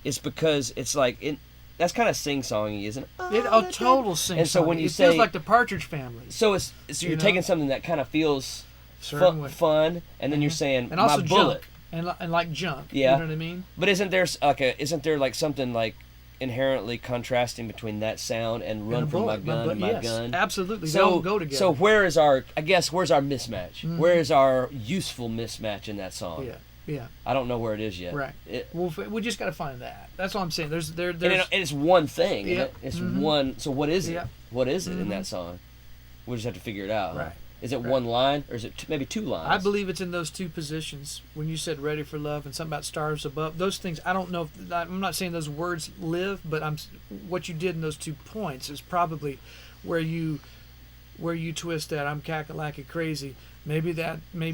it's because it's like that's kind of sing-songy, isn't it? Total sing. And so when you it say, feels like the Partridge Family. so you're taking something that kind of feels fun, and then you're saying and also my bullet. junk, and like junk. Yeah. You know what I mean? But isn't there like something like inherently contrasting between that sound and run from my gun and my yes, gun? Absolutely. They So don't go together. So where's our mismatch? Where is our useful mismatch in that song? Yeah. I don't know where it is yet. Right. Well, we just got to find that. That's all I'm saying. There's and it's one thing. Yep. Isn't it? It's one. So what is it? Yep. What is it in that song? We just have to figure it out. Right. Is it one line or is it maybe two lines? I believe it's in those two positions. When you said "Ready for Love" and something about stars above, those things. I don't know. I'm not saying those words live, but what you did in those 2 points is probably where you twist that. I'm cackalacky crazy. Maybe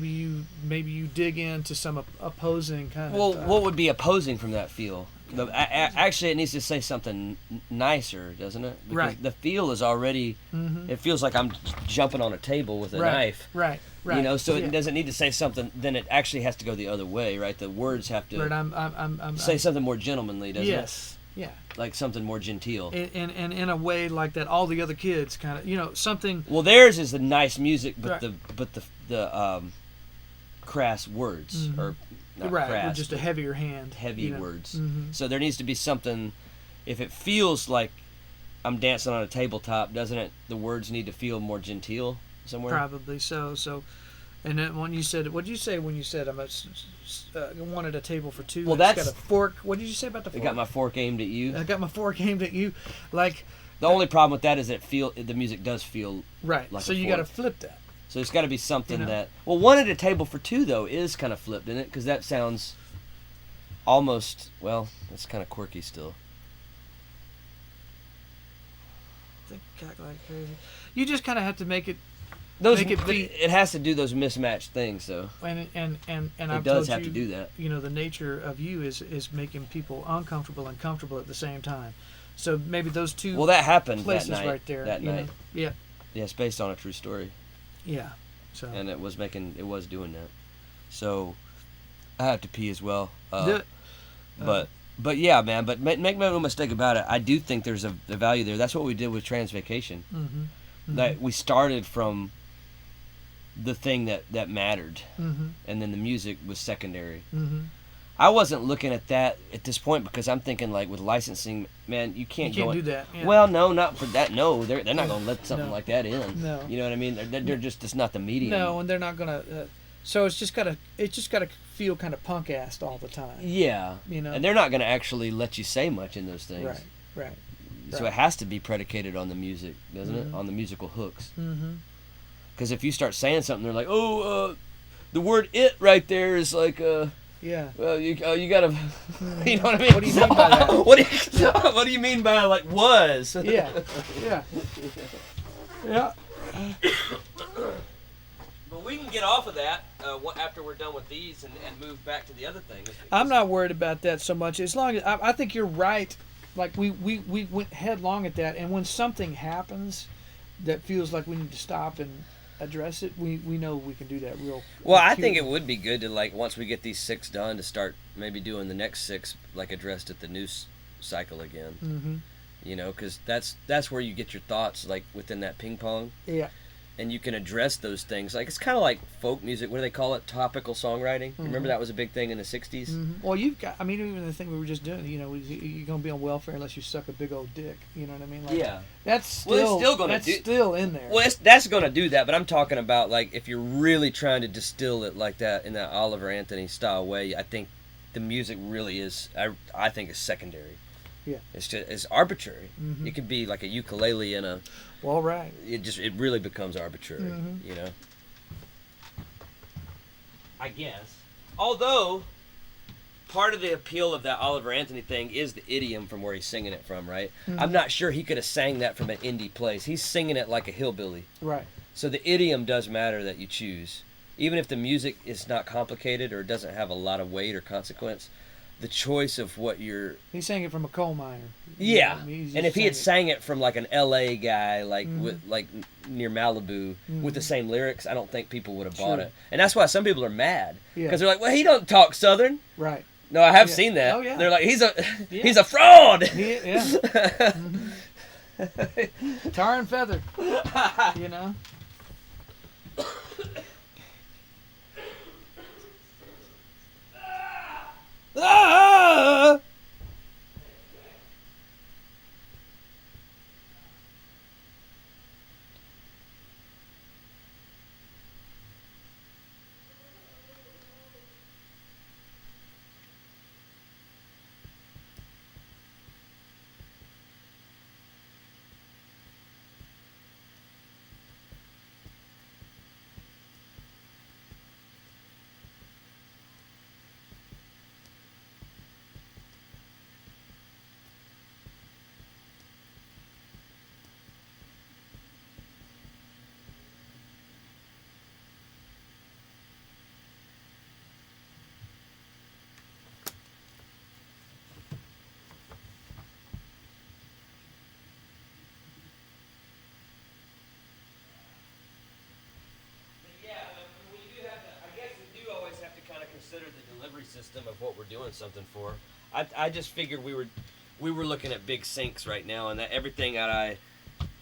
you dig into some opposing kind of. Well, what would be opposing from that feel? Actually, it needs to say something nicer, doesn't it? Because right. the feel is already. It feels like I'm jumping on a table with a knife. Right. You know, so it doesn't need to say something. Then it actually has to go the other way, right? The words have to I'm say something more gentlemanly, doesn't it? Yes. Yeah. Like something more genteel. And in a way like that, all the other kids kind of, something. Well, theirs is the nice music, but right. the crass words or. Not right, crass, or just a heavier hand. Heavy words. So there needs to be something. If it feels like I'm dancing on a tabletop, doesn't it? The words need to feel more genteel somewhere. Probably so. And then when you said, what did you say when you said I wanted a table for two? Well, that's got a fork. What did you say about the fork? I got my fork aimed at you. I got my fork aimed at you, like. The only problem with that is the music does feel right. like so a you fork. got to flip that. So it's got to be something that. Well, wanted a table for two though is kind of flipped in it because that sounds almost it's kind of quirky still. Think like crazy. You just kind of have to make it. It has to do those mismatched things though. And it does have to do that. The nature of you is making people uncomfortable and comfortable at the same time. So maybe those two. Well, that happened places that night. Right there. That night. Yeah. Yeah, it's based on a true story. Yeah. So. And it was doing that. So I have to pee as well. But yeah, man. But make no mistake about it. I do think there's a value there. That's what we did with Transvacation. That we started from the thing that mattered, and then the music was secondary. I wasn't looking at that at this point because I'm thinking like with licensing, man, you can't do that. Yeah. Well, no, not for that. No, they're not going to let something like that in. No. You know what I mean? They're just it's not the medium. No, and they're not going to. So it's just gotta feel kind of punk-assed all the time. Yeah. And they're not going to actually let you say much in those things. Right. So it has to be predicated on the music, doesn't it? On the musical hooks. Because if you start saying something, they're like, the word "it" right there is like yeah. Well, you gotta, you know what I mean? What do you mean by that? What do you mean by like was? Yeah. But we can get off of that after we're done with these and move back to the other thing. I'm not worried about that so much. As long as I think you're right. Like we went headlong at that, and when something happens that feels like we need to stop and address it, we know we can do that real. Well, I think it would be good to like once we get these 6 done to start maybe doing the next 6 like addressed at the news cycle again. Because that's where you get your thoughts like within that ping pong. Yeah. And you can address those things. Like it's kind of like folk music. What do they call it? Topical songwriting. Remember that was a big thing in the 60s? Well, you've got. I mean, even the thing we were just doing. You're gonna be on welfare unless you suck a big old dick. You know what I mean? Like, yeah. That's still. Well, it's still gonna that's still in there. Well, that's gonna do that. But I'm talking about like if you're really trying to distill it like that in that Oliver Anthony style way. I think the music really is. I think is secondary. Yeah. It's arbitrary. It could be like a ukulele and a. Well, right. It really becomes arbitrary, I guess. Although, part of the appeal of that Oliver Anthony thing is the idiom from where he's singing it from, right? I'm not sure he could have sang that from an indie place. He's singing it like a hillbilly. Right. So the idiom does matter that you choose. Even if the music is not complicated or doesn't have a lot of weight or consequence, the choice of what you're... He sang it from a coal miner. Yeah, and if he had sang sang it from like an L.A. guy, like with like near Malibu, with the same lyrics, I don't think people would have bought it. And that's why some people are mad because they're like, "Well, he don't talk Southern." Right. No, I have seen that. Oh yeah. They're like, "He's a fraud." Tar and feather. system of what we're doing something for. I just figured we were looking at big sinks right now, and that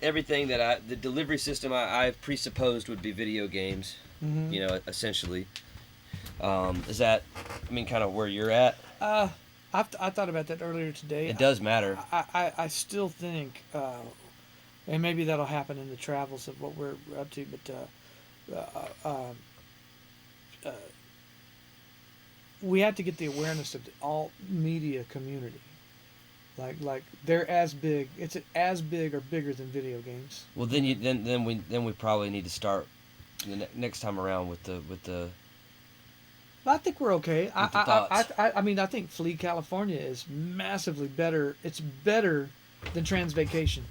the delivery system I presupposed would be video games. Mm-hmm. You know, essentially. Is that, I mean, kind of where you're at? I thought about that earlier today. It does matter. I still think, and maybe that'll happen in the travels of what we're up to, but we have to get the awareness of the alt media community. Like they're as big. It's as big or bigger than video games. Well, then we probably need to start the next time around with the. I think we're okay. thoughts. I mean, I think Flea, California is massively better. It's better than Trans Vacation.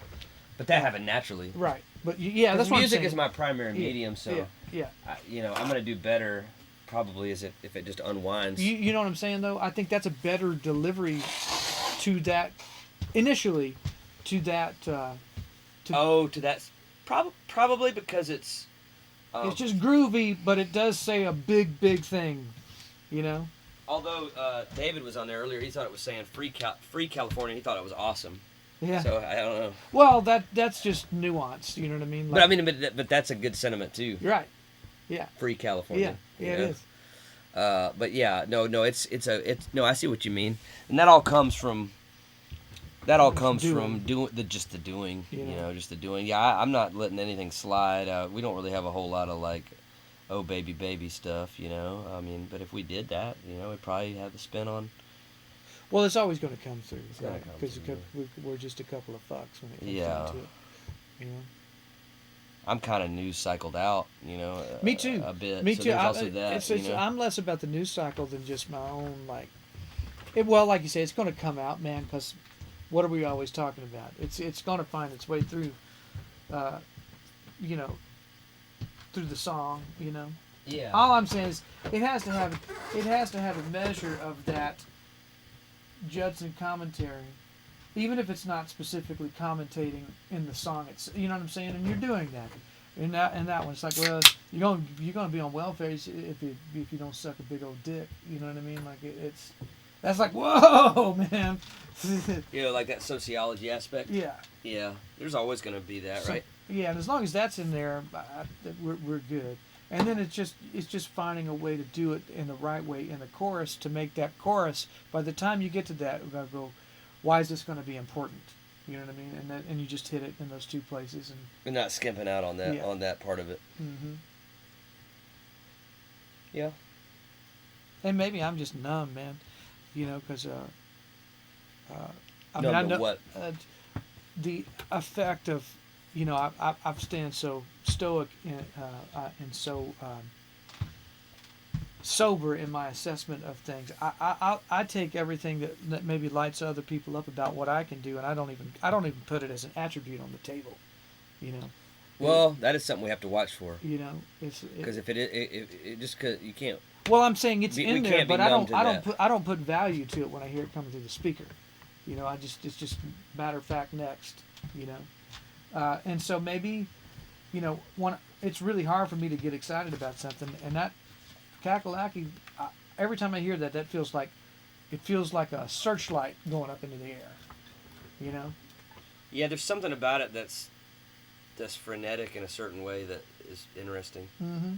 But that happened naturally. Right. But yeah, that's what I'm music saying. is my primary medium, so yeah. I'm gonna do better probably if it just unwinds. You know what I'm saying though? I think that's a better delivery to that initially to that. To that probably because it's. It's just groovy, but it does say a big thing, you know. Although David was on there earlier, he thought it was saying free California. He thought it was awesome. Yeah. So I don't know. Well, that's just nuance. You know what I mean? Like, But that's a good sentiment too. You're right. Yeah. Free California. Yeah, it is. But yeah, no, it's I see what you mean, and that all comes from doing just the doing, just the doing. Yeah, I'm not letting anything slide. We don't really have a whole lot of like, oh baby stuff, I mean, but if we did that, we'd probably have the spin on. Well, it's always going to come through, right? Because we're just a couple of fucks when it comes down to it. I'm kind of news cycled out, Me too. A bit. Me so too. There's also that. I'm less about the news cycle than just my own well, like you say, it's going to come out, man. Because what are we always talking about? It's going to find its way through, through the song, Yeah. All I'm saying is it has to have a measure of that Judson commentary, even if it's not specifically commentating in the song. It's you know what I'm saying, and you're doing that. In that one, it's like, well, you're gonna be on welfare if you don't suck a big old dick. You know what I mean? Like that's like, whoa, man. Like that sociology aspect. Yeah. Yeah. There's always gonna be that, right? Yeah, and as long as that's in there, we're good. And then it's just finding a way to do it in the right way in the chorus to make that chorus. By the time you get to that, we're gonna go, why is this going to be important? You know what I mean? And you just hit it in those two places and not skimping out on that part of it. Mm-hmm. Yeah. And maybe I'm just numb, man. Because I know what the effect of. I've stayed so stoic and so sober in my assessment of things. I take everything that maybe lights other people up about what I can do, and I don't even put it as an attribute on the table. Well, that is something we have to watch for. Because if it just cause you can't. Well, I'm saying it's in there, but I don't put value to it when I hear it coming through the speaker. It's just matter of fact next. And so maybe, it's really hard for me to get excited about something, and that Kakalaki, every time I hear that, it feels like a searchlight going up into the air, Yeah, there's something about it that's frenetic in a certain way that is interesting. Mm-hmm.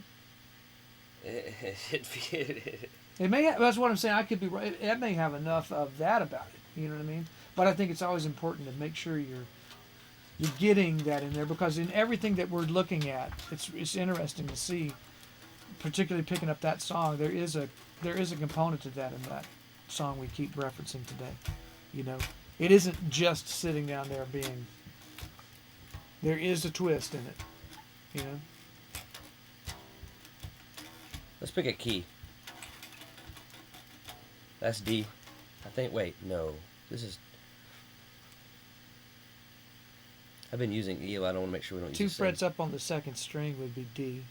It may have, that's what I'm saying. I could be right. It may have enough of that about it. You know what I mean? But I think it's always important to make sure you're getting that in there, because in everything that we're looking at, it's interesting to see, particularly picking up that song. There is a component to that in that song we keep referencing today. It isn't just sitting down there being. There is a twist in it. Let's pick a key. That's D. I think. Wait, no. This is. I've been using E. I don't want to make sure we don't use two frets up on the second string would be D.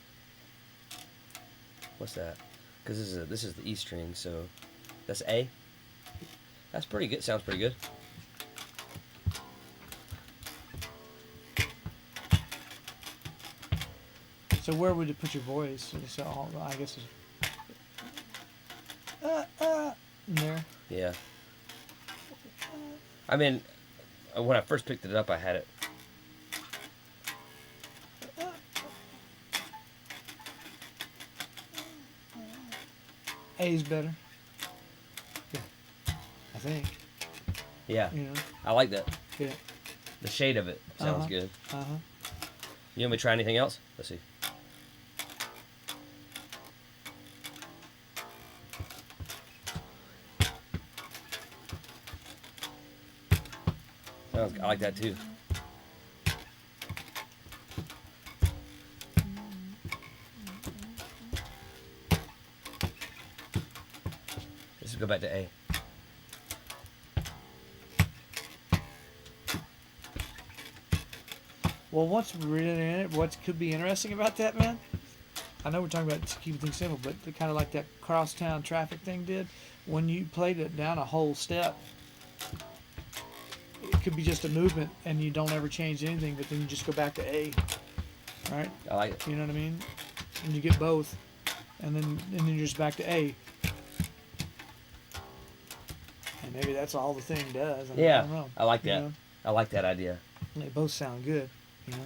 What's that? Because this is the E string, so that's A. That's pretty good. Sounds pretty good. So where would you put your voice? So I guess. in there. Yeah. I mean, when I first picked it up, I had it. A's better. Yeah. I think. Yeah. You know. I like that. Yeah. The shade of it sounds good. You want me to try anything else? Let's see. I like that too. Let's go back to A. Well, what's really what could be interesting about that, man? I know we're talking about keeping things simple, but kind of like that crosstown traffic thing did. When you played it down a whole step, it could be just a movement, and you don't ever change anything. But then you just go back to A, right? I like it. You know what I mean? And you get both, and then you're just back to A. And maybe that's all the thing does. I don't know. I like that. You know? I like that idea. They both sound good. You know.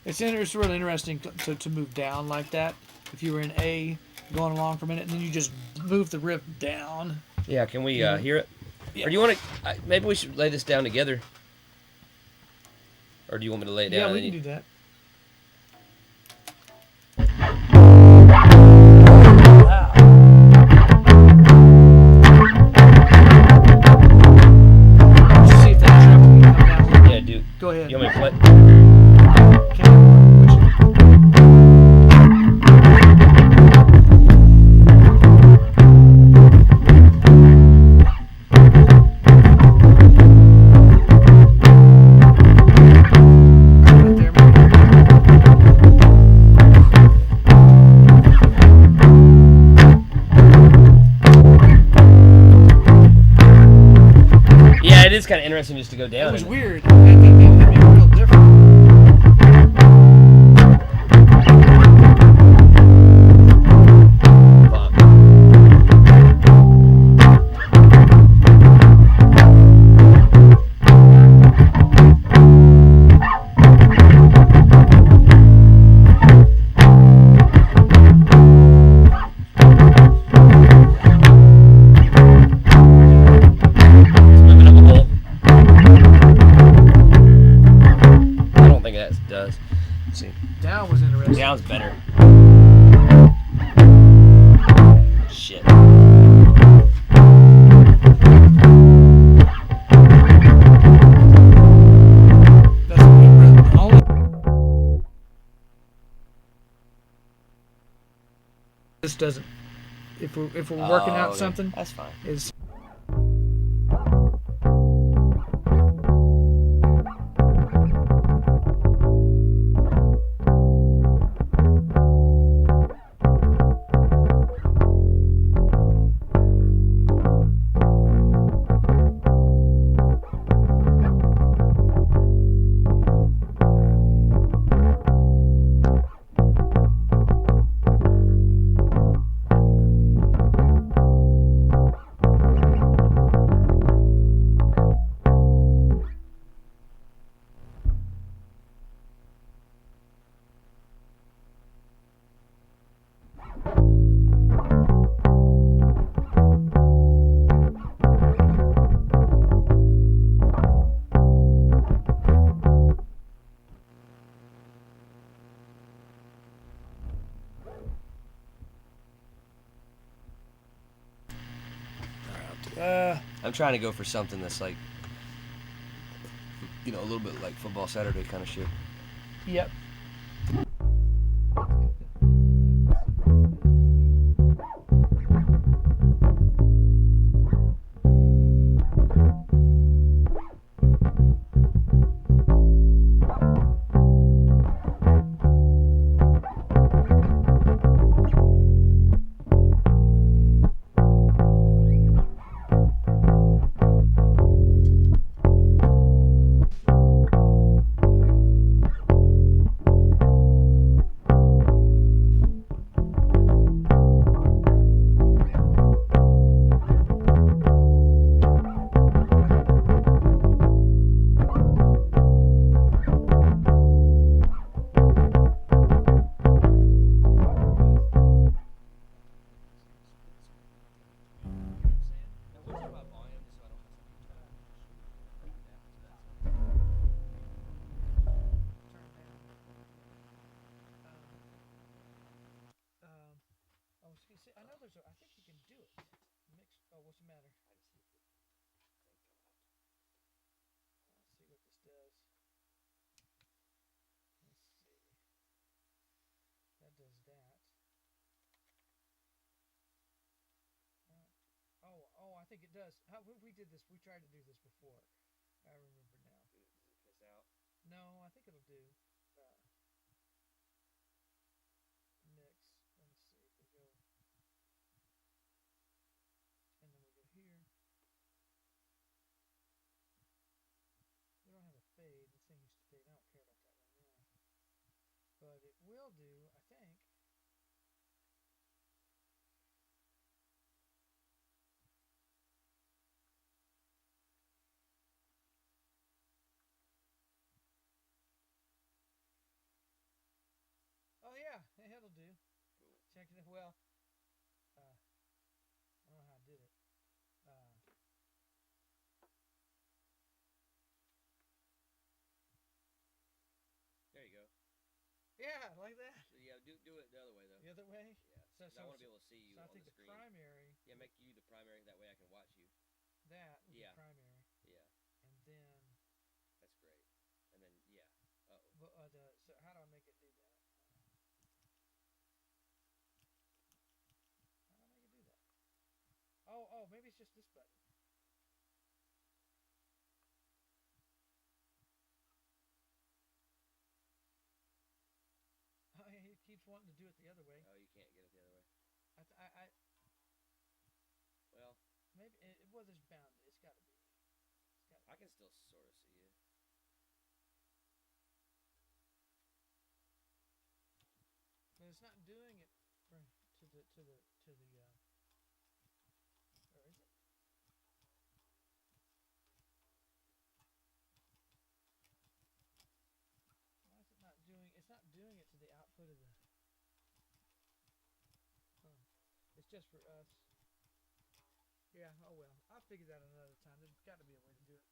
It's really interesting to move down like that. If you were in A, going along for a minute, and then you just move the riff down. Yeah, can we hear it? Yeah. Or do you want to? Maybe we should lay this down together. Or do you want me to lay it down? Yeah, we can do that. Let's see if that treble can come down a little bit. Yeah, dude. Go ahead. You want me to play? Yeah, it is kind of interesting just to go down. It was weird. It made it real different. Down was interesting. Down's better. Shit. That's only. This doesn't. If we're working out okay. something, That's fine. is. I'm trying to go for something that's like, a little bit like Football Saturday kind of shit. Yep. there's I think you can do it. Mix. Oh, what's the matter? I just hit the thing come out. Let's see what this does. Let's see. That does that. Oh, I think it does. We did this. We tried to do this before. I remember now. Does it piss out? No, I think it'll do. Mix. Let me see. If we go, and then we go here. We don't have a fade. This thing used to fade. I don't care about that right now. But it will do, I think. Oh yeah, it'll do. Cool. Checking it. Well, I don't know how I did it. There you go. Yeah, like that. So yeah, do it the other way though. The other way. Yeah. So I want to be able to see you so I on think the screen. primary. Yeah, make you the primary. That way I can watch you. That would Yeah. be primary. Yeah. And then. That's great. And then yeah. But so how do I make it do that? How do I make it do that? Oh, maybe it's just this button. Oh, yeah, it keeps wanting to do it the other way. Oh, you can't get it the other way. Well, maybe well, there's bound. It's got to be. I can still sort of see you. But it's not doing it to the or is it? Why is it not doing? It's not doing it to the output of the. It's just for us. Yeah. Oh well. I'll figure that out another time. There's got to be a way to do it.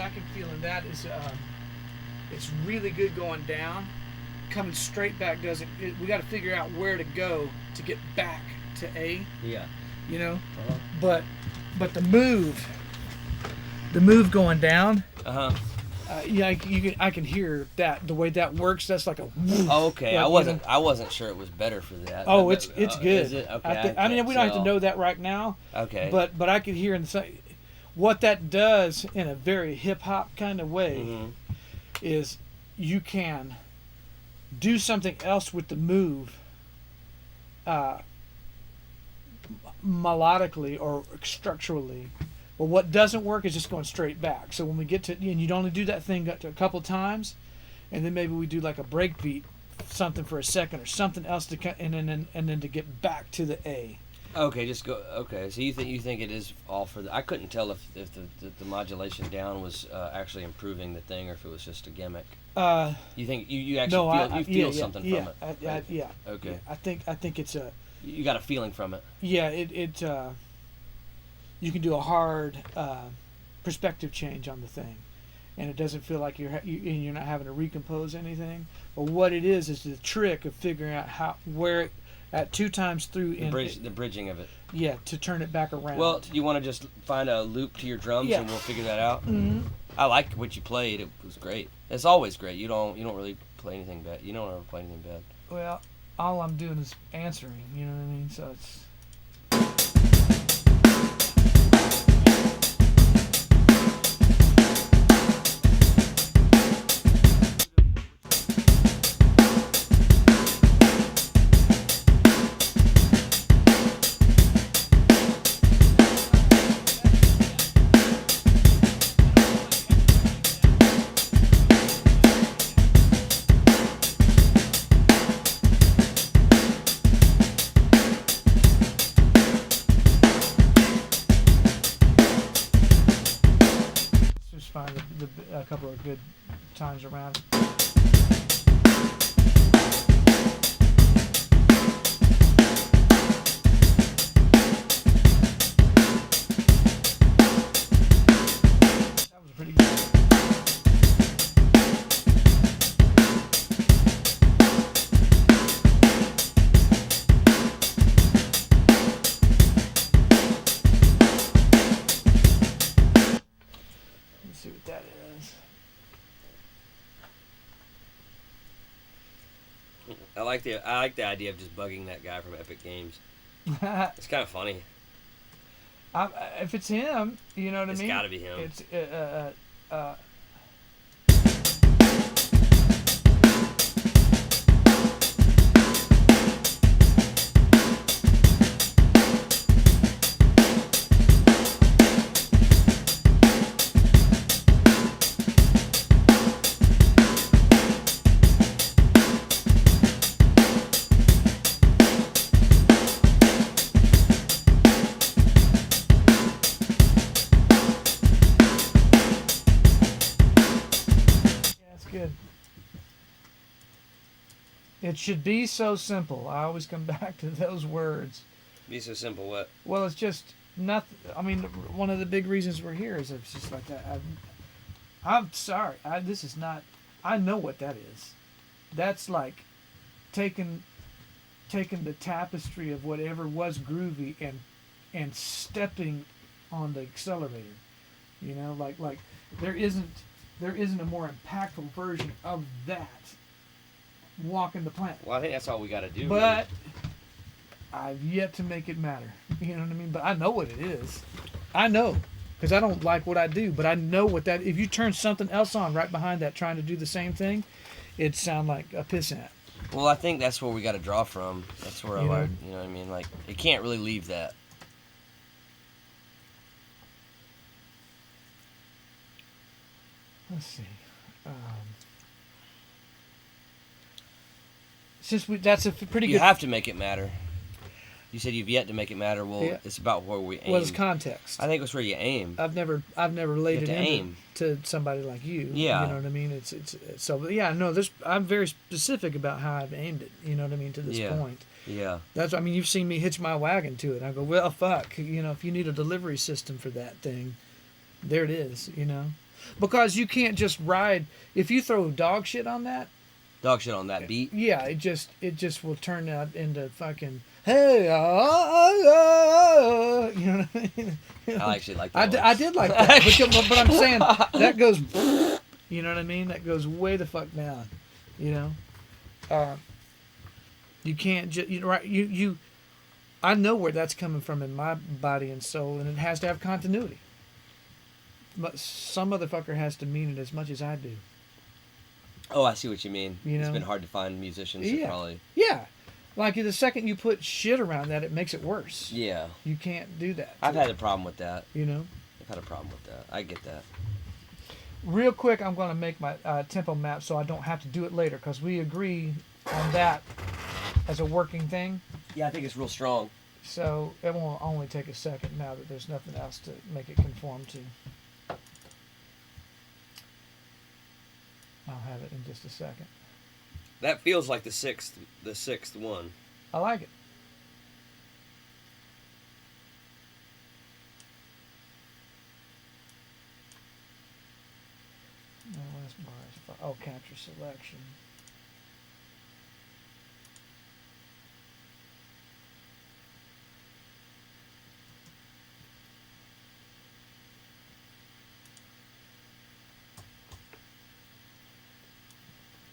I can feel in that is it's really good going down. Coming straight back doesn't. We got to figure out where to go to get back to A. Yeah. You know, Uh-huh. but the move going down. Uh-huh. Yeah, I can hear that the way that works. That's like a. Woof, Oh, okay. like, I wasn't sure it was better for that. Oh, But- it's good. Is it? Okay. I mean, can't we don't have to tell. know that right now. Okay. But I could hear in the what that does in a very hip hop kind of way Mhm. is you can do something else with the move, melodically or structurally. But what doesn't work is just going straight back. So when we get to, and you'd only do that thing a couple times, and then maybe we do like a break beat, something for a second or something else and then to get back to the A. Okay, just go. Okay, so you think it is all for the? I couldn't tell if the modulation down was actually improving the thing or if it was just a gimmick. You think you actually No, feel, you feel something yeah, from it? yeah. Okay. Yeah, I think it's a. You got a feeling from it. Yeah, it you can do a hard perspective change on the thing, and it doesn't feel like you're not having to recompose anything. But what it is the trick of figuring out where at 2 times through The bridging of it. Yeah, to turn it back around. Well, you want to just find a loop to your drums Yeah. and we'll figure that out. Mhm. I liked what you played. It was great. It's always great. You don't really play anything bad. You don't ever play anything bad. Well, all I'm doing is answering. You know what I mean? So it's. Just find a couple of good times around. That was pretty good. Let's see what that is. I like the idea of just bugging that guy from Epic Games. It's kind of funny. If it's him, you know what It's I mean? gotta be him. It's yeah, it's good. It should be so simple. I always come back to those words. Be so simple. What? Well, it's just nothing. I mean, one of the big reasons we're here is it's just like that. I'm sorry. This is not. I know what that is. That's like taking the tapestry of whatever was groovy and stepping on the accelerator. You know, like there isn't a more impactful version of that walking the planet. Well, I think that's all we got to do. But I've yet to make it matter. You know what I mean? But I know what it is. I know. Because I don't like what I do. But I know what that... If you turn something else on right behind that trying to do the same thing, it'd sound like a pissant. Well, I think that's where we got to draw from. That's where I You know? learned. You know what I mean? Like, it can't really leave that. Let's see. That's a pretty You good... have to make it matter. You said you've yet to make it matter. Well, Yeah. it's about where we aim. Well, it's context. I think it's where you aim. I've never laid You it have to in aim. to somebody like you. Yeah. You know what I mean? It's so yeah. No, I'm very specific about how I've aimed it. You know what I mean to this Yeah. point. Yeah. That's I mean you've seen me hitch my wagon to it. I go well fuck. You know if you need a delivery system for that thing, there it is. You know. because you can't just ride. If you throw dog shit on that, Dog shit on that beat. yeah, it just will turn out into fucking hey, you know what I mean? I actually like that. I did like that, but I'm saying that goes, you know what I mean? That goes way the fuck down, you know. You can't just you. I know where that's coming from in my body and soul, and it has to have continuity. But some motherfucker has to mean it as much as I do. Oh, I see what you mean. You It's know? been hard to find musicians that Yeah. probably. Yeah, like the second you put shit around that, it makes it worse. Yeah. You can't do that. I've had a problem with that. You know. I've had a problem with that. I get that. Real quick, I'm going to make my tempo map so I don't have to do it later because we agree on that as a working thing. Yeah, I think it's real strong. So it will only take a second now that there's nothing else to make it conform to. I'll have it in just a second. That feels like the sixth one. I like it. No, last bar is oh, capture selection.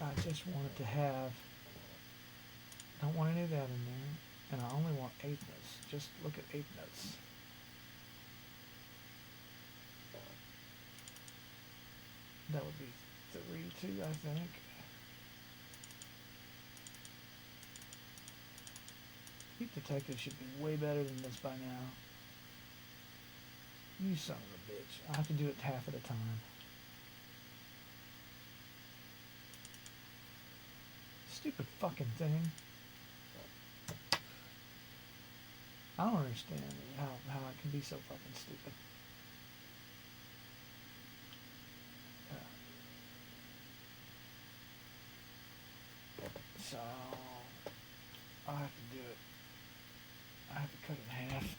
I just want it to have, don't want any of that in there, and I only want eighth notes. Just look at eighth notes. That would be 3-2, I think. Heat Detective should be way better than this by now. You son of a bitch. I have to do it half at a time. Stupid fucking thing. I don't understand how it can be so fucking stupid. So I'll have to do it. I have to cut it in half.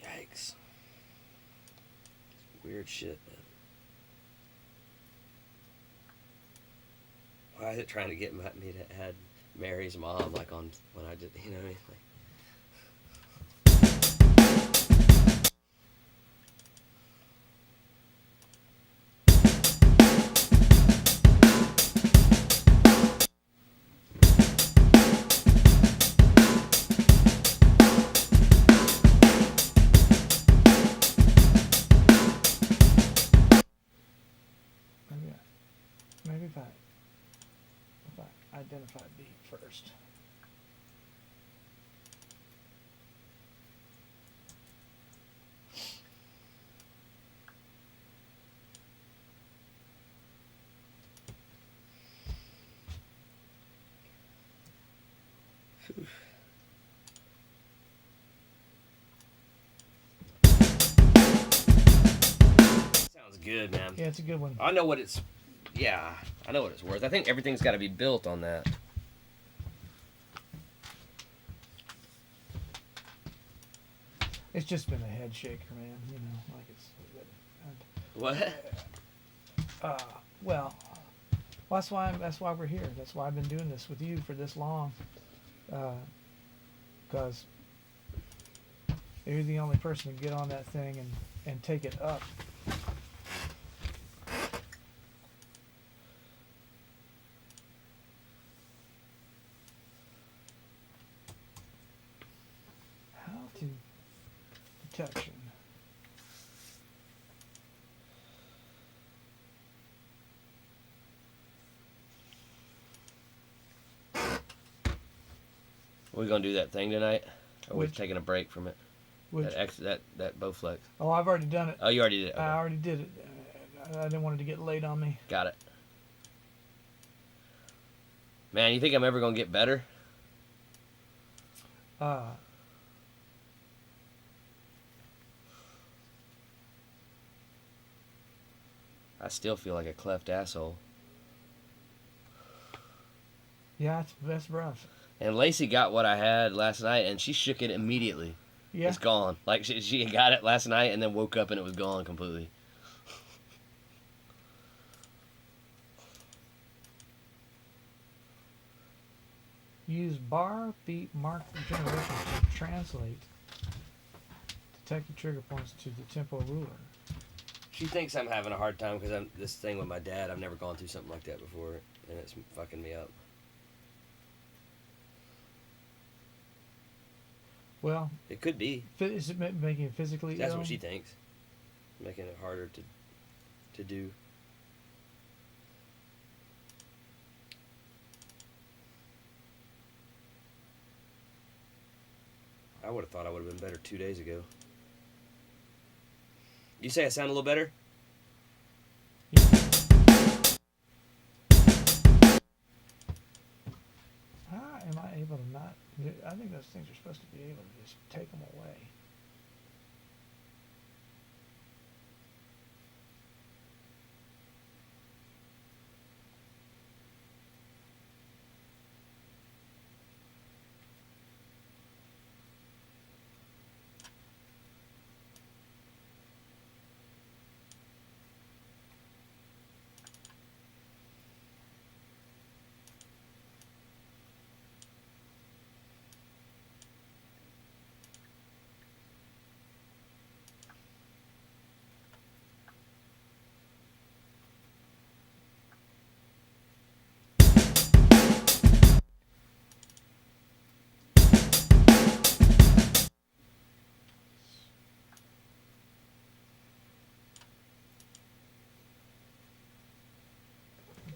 Yikes. Weird shit, man. Why is it trying to get me to add Mary's mom like on when I did, you know what I mean? Like, Maybe if I identify B first. sounds good, man. Yeah, it's a good one. I know what it's. Yeah, I know what it's worth. I think everything's got to be built on that. It's just been a head shaker, man. You know, like it's. What? Well, that's why we're here. That's why I've been doing this with you for this long. Because you're the only person to get on that thing and take it up. How to detection. We gonna do that thing tonight? Or we've taken a break from it. Which? That Bowflex. Oh, I've already done it. Oh, you already did it. Okay. I already did it. I didn't want it to get late on me. Got it. Man, you think I'm ever gonna get better? Uh, I still feel like a cleft asshole. yeah, that's rough. And Lacey got what I had last night, and she shook it immediately. Yeah. It's gone. Like she got it last night, and then woke up and it was gone completely. Use bar beat mark generation to translate. Detect the trigger points to the tempo ruler. She thinks I'm having a hard time because I'm this thing with my dad. I've never gone through something like that before, and it's fucking me up. Well, It could be. is it making it physically That's ill? what she thinks. Making it harder to do. I would have thought I would have been better 2 days ago. You say I sound a little better? How am I able to not? I think those things are supposed to be able to just take them away.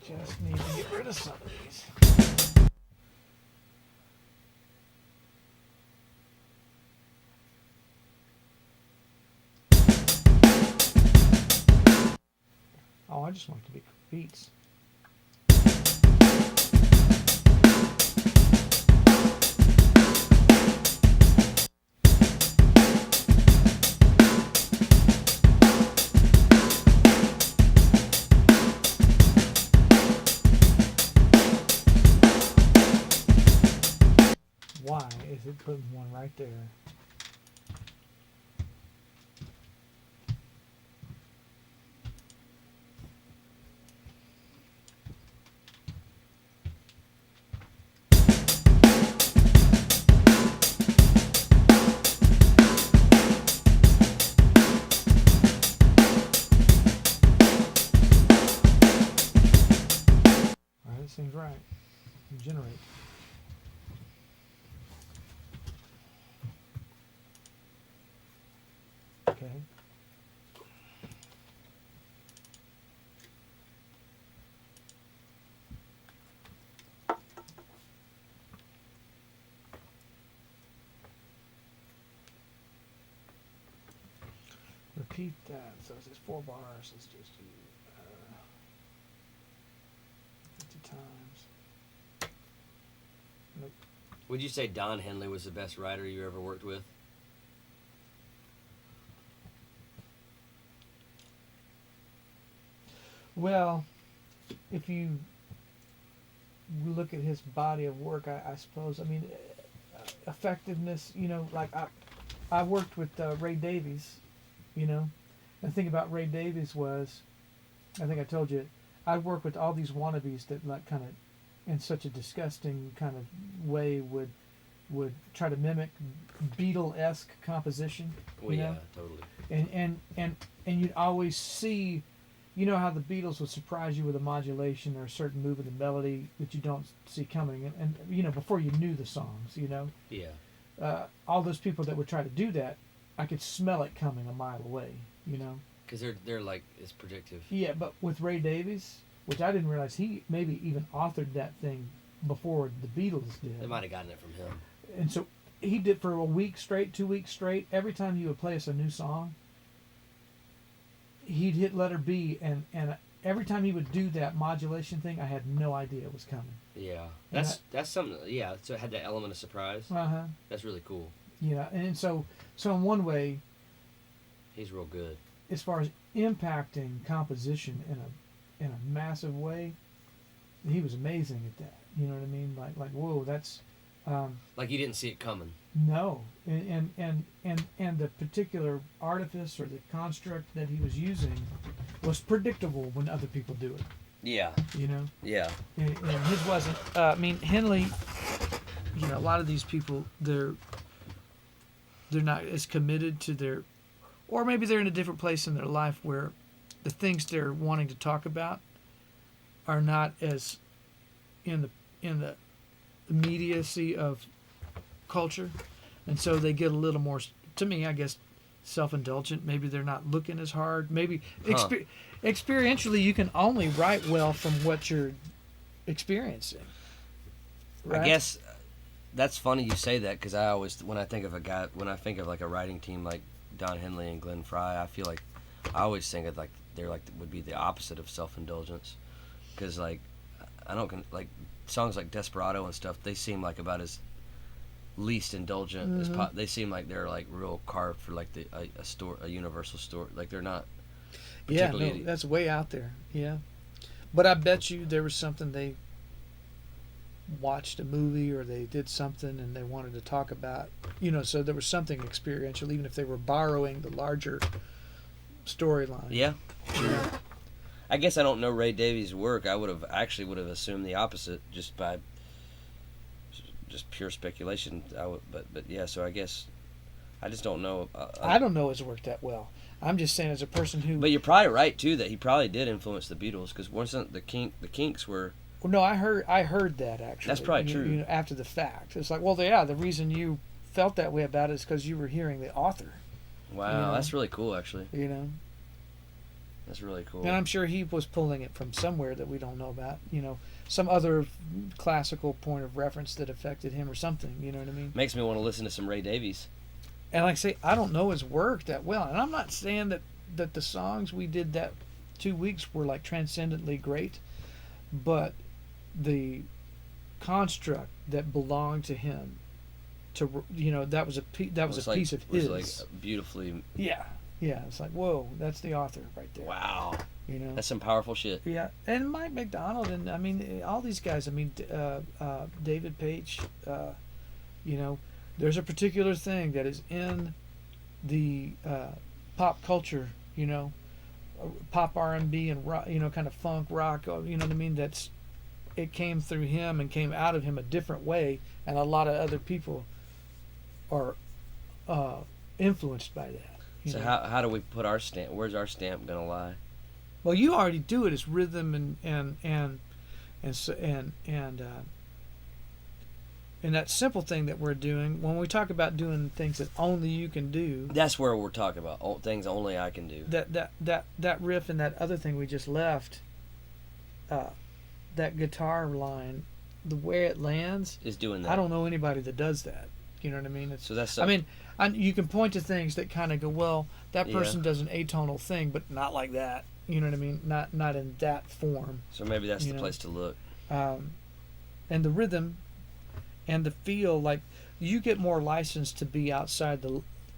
Just need to get rid of some of these. Oh, I just want it to be beats. Why is it putting one right there? Alright, that seems right. Generate. Okay. Repeat that. So it's 4 bars. Let's just do 50 times. Nope. Would you say Don Henley was the best writer you ever worked with? Well, if you look at his body of work, I suppose, I mean, effectiveness, you know, like I worked with Ray Davies, you know, and the thing about Ray Davies was, I think I told you, I worked with all these wannabes that like kind of, in such a disgusting kind of way, would try to mimic Beatle-esque composition. Well, you yeah, know? totally. And you'd always see, you know how the Beatles would surprise you with a modulation or a certain move of the melody that you don't see coming, and you know, before you knew the songs, you know. Yeah. All those people that would try to do that, I could smell it coming a mile away, you know. Because they're like, it's predictive. Yeah, but with Ray Davies, which I didn't realize he maybe even authored that thing before the Beatles did. They might have gotten it from him. And so he did for a week straight, 2 weeks straight. Every time he would play us a new song, he'd hit letter B, and every time he would do that modulation thing, I had no idea it was coming. Yeah, And that's something. Yeah, so it had that element of surprise. Uh-huh. That's really cool. Yeah, and so in one way, He's real good. as far as impacting composition in a massive way, he was amazing at that. You know what I mean? Like whoa, that's Like you didn't see it coming. no, and the particular artifice or the construct that he was using was predictable when other people do it. Yeah. You know, Yeah. and his wasn't. I mean, Henley. You know, a lot of these people, they're not as committed to their, or maybe they're in a different place in their life where the things they're wanting to talk about are not as in the immediacy of culture, and so they get a little more, to me I guess, self-indulgent. Maybe they're not looking as hard. Maybe experientially you can only write well from what you're experiencing, right? I guess that's funny you say that, because I always, when I think of like a writing team like Don Henley and Glenn Frey, I feel like I always think of like they're like would be the opposite of self-indulgence, because like I don't like songs like Desperado and stuff, they seem like about as least indulgent as they seem like they're like real carved for like a universal story. Like they're not particularly. No, that's way out there. Yeah, but I bet you there was something they watched a movie or they did something and they wanted to talk about. You know, so there was something experiential, even if they were borrowing the larger storyline. Yeah, sure. I guess I don't know Ray Davies' work. I would have assumed the opposite just by just pure speculation. But yeah. So I guess I just don't know. I don't know his work that well. I'm just saying, as a person who. But you're probably right too that he probably did influence the Beatles, because once the Kinks were. Well, no, I heard that actually. That's probably true. You know, after the fact, it's like, well, yeah, the reason you felt that way about it is because you were hearing the author. Wow, you know? That's really cool, actually. You know. That's really cool. And I'm sure he was pulling it from somewhere that we don't know about. You know, some other classical point of reference that affected him or something. You know what I mean? Makes me want to listen to some Ray Davies. And like I say, I don't know his work that well, and I'm not saying that the songs we did that 2 weeks were like transcendently great, but the construct that belonged to him, that was a piece of his. It was like beautifully. Yeah. It's like, whoa, that's the author right there. Wow. You know. That's some powerful shit. Yeah, and Mike McDonald, and I mean all these guys. I mean, David Page. You know, there's a particular thing that is in the pop culture. You know, pop R&B and rock, you know, kind of funk rock. You know what I mean? It came through him and came out of him a different way, and a lot of other people are influenced by that. So how do we put our stamp? Where's our stamp gonna lie? Well, you already do it as rhythm and that simple thing that we're doing. When we talk about doing things that only you can do, That's where we're talking about things only I can do. that riff and that other thing we just left, that guitar line, the way it lands Is doing that. I don't know anybody that does that. You know what I mean? So that's. I mean, you can point to things that kind of go, well, that person does an atonal thing, but not like that. You know what I mean? Not in that form. So maybe that's the place to look. And the rhythm and the feel, like you get more license to be outside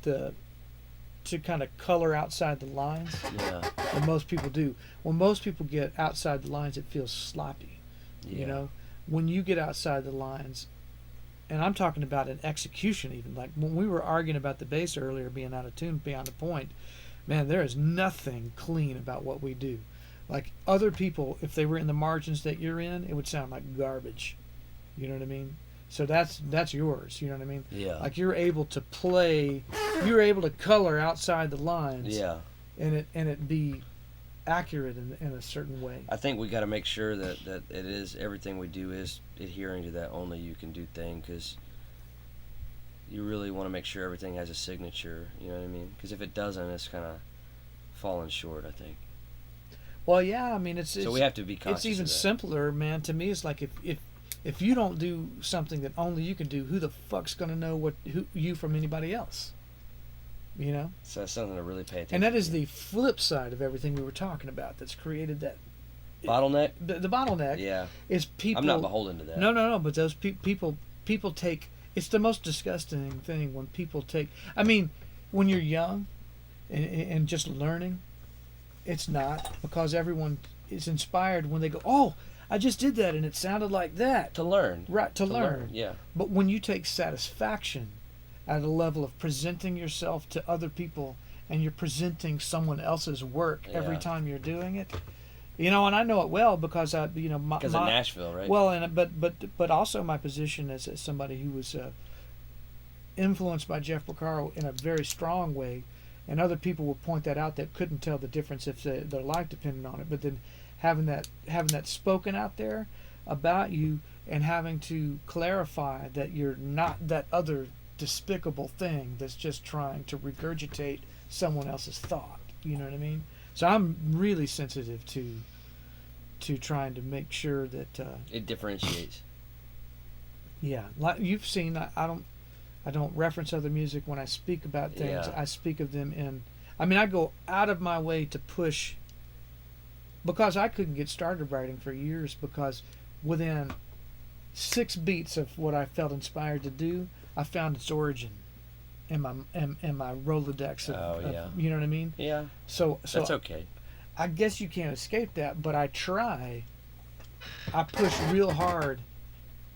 to kind of color outside the lines Yeah. than most people do. When most people get outside the lines, it feels sloppy. Yeah. You know, when you get outside the lines, and I'm talking about an execution even. Like when we were arguing about the bass earlier being out of tune, beyond a point, man, there is nothing clean about what we do. Like other people, if they were in the margins that you're in, it would sound like garbage. You know what I mean? So that's yours. You know what I mean? Yeah. Like you're able to play, you're able to color outside the lines. Yeah. And it be accurate in a certain way. I think we got to make sure that it is everything we do is adhering to that only you can do thing, because you really want to make sure everything has a signature. You know what I mean? Because if it doesn't, it's kind of falling short, I think. Well, yeah, I mean, it's so we have to be conscious. It's even of that. simpler, man. To me, it's like if if you don't do something that only you can do, who the fuck's gonna know you from anybody else? You know. So that's something to really pay attention. And that is to. the flip side of everything we were talking about. That's created that Bottleneck. the bottleneck. Yeah. Is people. I'm not beholden to that. No. But those people take. It's the most disgusting thing when people take. I mean, when you're young, and just learning, it's not, because everyone is inspired when they go, oh, I just did that and it sounded like that. To learn. Right, to learn. Yeah. But when you take satisfaction at a level of presenting yourself to other people, and you're presenting someone else's work every Yeah. time you're doing it, you know, and I know it well because Because of Nashville, right? well, and but also my position as somebody who was influenced by Jeff Porcaro in a very strong way, and other people will point that out that couldn't tell the difference if their life depended on it. But then having that spoken out there about you, and having to clarify that you're not that other despicable thing that's just trying to regurgitate someone else's thought. You know what I mean? So I'm really sensitive to trying to make sure that it differentiates. yeah, like you've seen, I don't reference other music when I speak about things. Yeah. I speak of them in. I mean, I go out of my way to push, because I couldn't get started writing for years, because within 6 beats of what I felt inspired to do, I found its origin in my Rolodex. You know what I mean? Yeah. So That's okay. I guess you can't escape that, but I try. I push real hard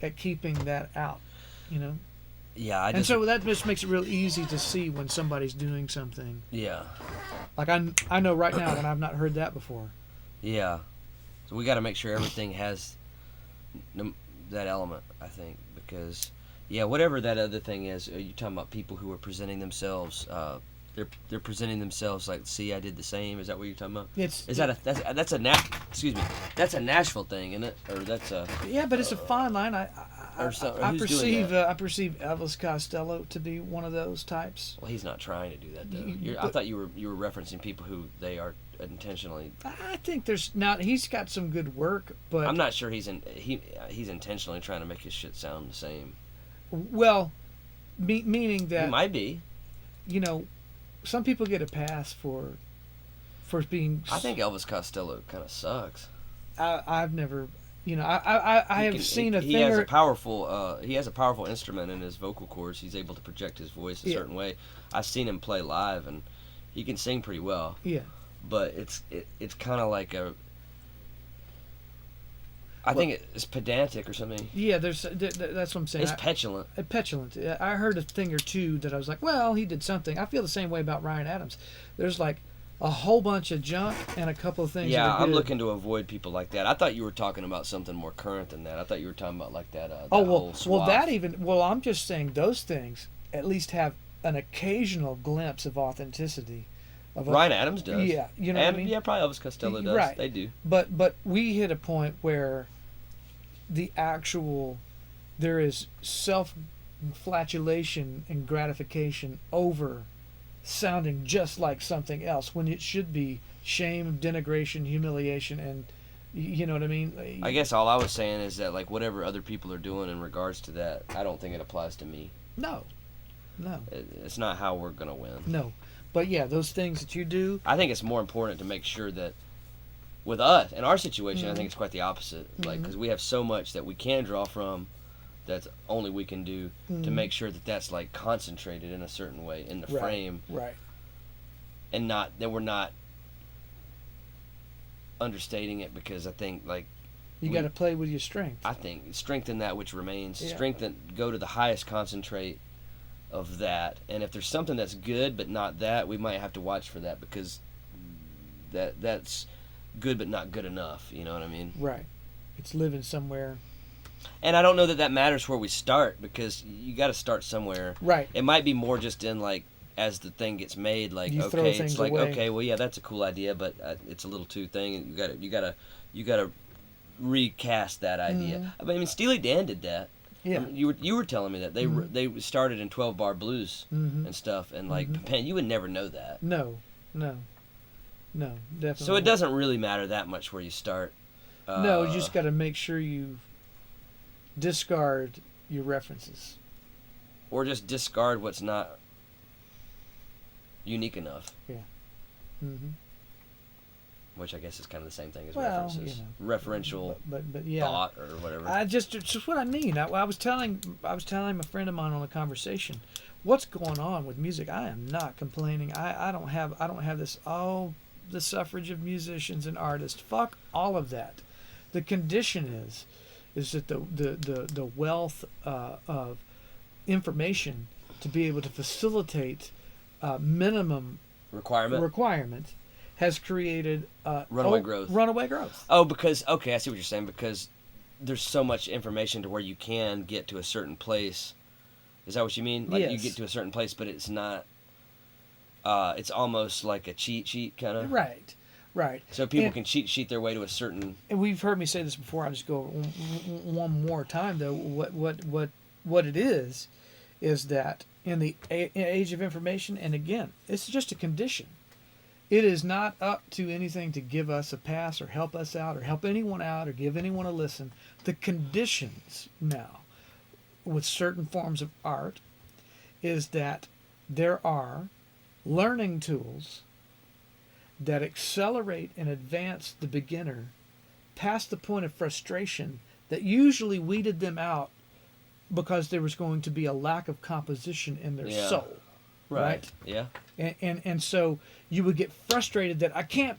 at keeping that out, you know. Yeah, And so that just makes it real easy to see when somebody's doing something. Yeah. Like I know right now, and I've not heard that before. Yeah. So we got to make sure everything has that element, I think, because yeah, whatever that other thing is, you're talking about people who are presenting themselves. They're presenting themselves like, see, I did the same. Is that what you're talking about? That's a Nashville thing, isn't it? Or that's a yeah, but it's a fine line. I who's doing that? I perceive Elvis Costello to be one of those types. Well, he's not trying to do that though. I thought you were referencing people who they are intentionally. I think he's got some good work, but I'm not sure he's intentionally trying to make his shit sound the same. Well, meaning that He might be. You know, some people get a pass for being. I think Elvis Costello kind of sucks. I've never, you know, I have seen a thing. He has a powerful instrument in his vocal cords. He's able to project his voice a certain way. I've seen him play live, and he can sing pretty well. Yeah. But it's kind of like I think it's pedantic or something. Yeah, that's what I'm saying. It's petulant. Petulant. I heard a thing or two that I was like, well, he did something. I feel the same way about Ryan Adams. There's like a whole bunch of junk and a couple of things. Yeah, that are good. I'm looking to avoid people like that. I thought you were talking about something more current than that. I thought you were talking about like that. Whole swath. I'm just saying those things at least have an occasional glimpse of authenticity. Ryan Adams does. Yeah, you know what I mean? Yeah, probably Elvis Costello does. Right. They do. But we hit a point where there is self-flatulation and gratification over sounding just like something else, when it should be shame, denigration, humiliation, and you know what I mean? I guess all I was saying is that, like, whatever other people are doing in regards to that, I don't think it applies to me. No. It's not how we're going to win. No. But yeah, those things that you do. I think it's more important to make sure that with us, in our situation, I think it's quite the opposite. Like, because we have so much that we can draw from that only we can do to make sure that that's like concentrated in a certain way in the frame. Right. And that we're not understating it, because I think like you got to play with your strength. I think strengthen that which remains. Yeah. Go to the highest concentrate of that, and if there's something that's good but not that, we might have to watch for that, because that's good but not good enough. You know what I mean? Right. It's living somewhere. And I don't know that matters where we start, because you got to start somewhere. Right. It might be more just in like as the thing gets made, like you okay, it's like away. Okay, well yeah, that's a cool idea, but it's a little too thing, and you gotta recast that idea. I mean, Steely Dan did that. Yeah. You were telling me that they started in 12-bar blues and stuff, and like you would never know that. No, definitely. So it doesn't really matter that much where you start. No, you just got to make sure discard your references. Or just discard what's not unique enough. Mm-hmm. Which I guess is kind of the same thing as Well, references. you know. Referential But yeah. thought or whatever. It's just what I mean. I was telling a friend of mine on a conversation, what's going on with music? I am not complaining. I don't have this the suffrage of musicians and artists. Fuck all of that. The condition is that the wealth of information to be able to facilitate minimum requirement has created runaway growth. Runaway growth. Oh, because okay, I see what you're saying. Because there's so much information to where you can get to a certain place. Is that what you mean? Like yes. You get to a certain place, but it's not. It's almost like a cheat sheet, kind of. Right. So people can cheat sheet their way to a certain. And we've heard me say this before. I'll just go one more time though. What it is that in the age of information, and again, it's just a condition. It is not up to anything to give us a pass or help us out or help anyone out or give anyone a listen. The conditions now with certain forms of art is that there are learning tools that accelerate and advance the beginner past the point of frustration that usually weeded them out because there was going to be a lack of composition in their soul. Right? Yeah. And so you would get frustrated that I can't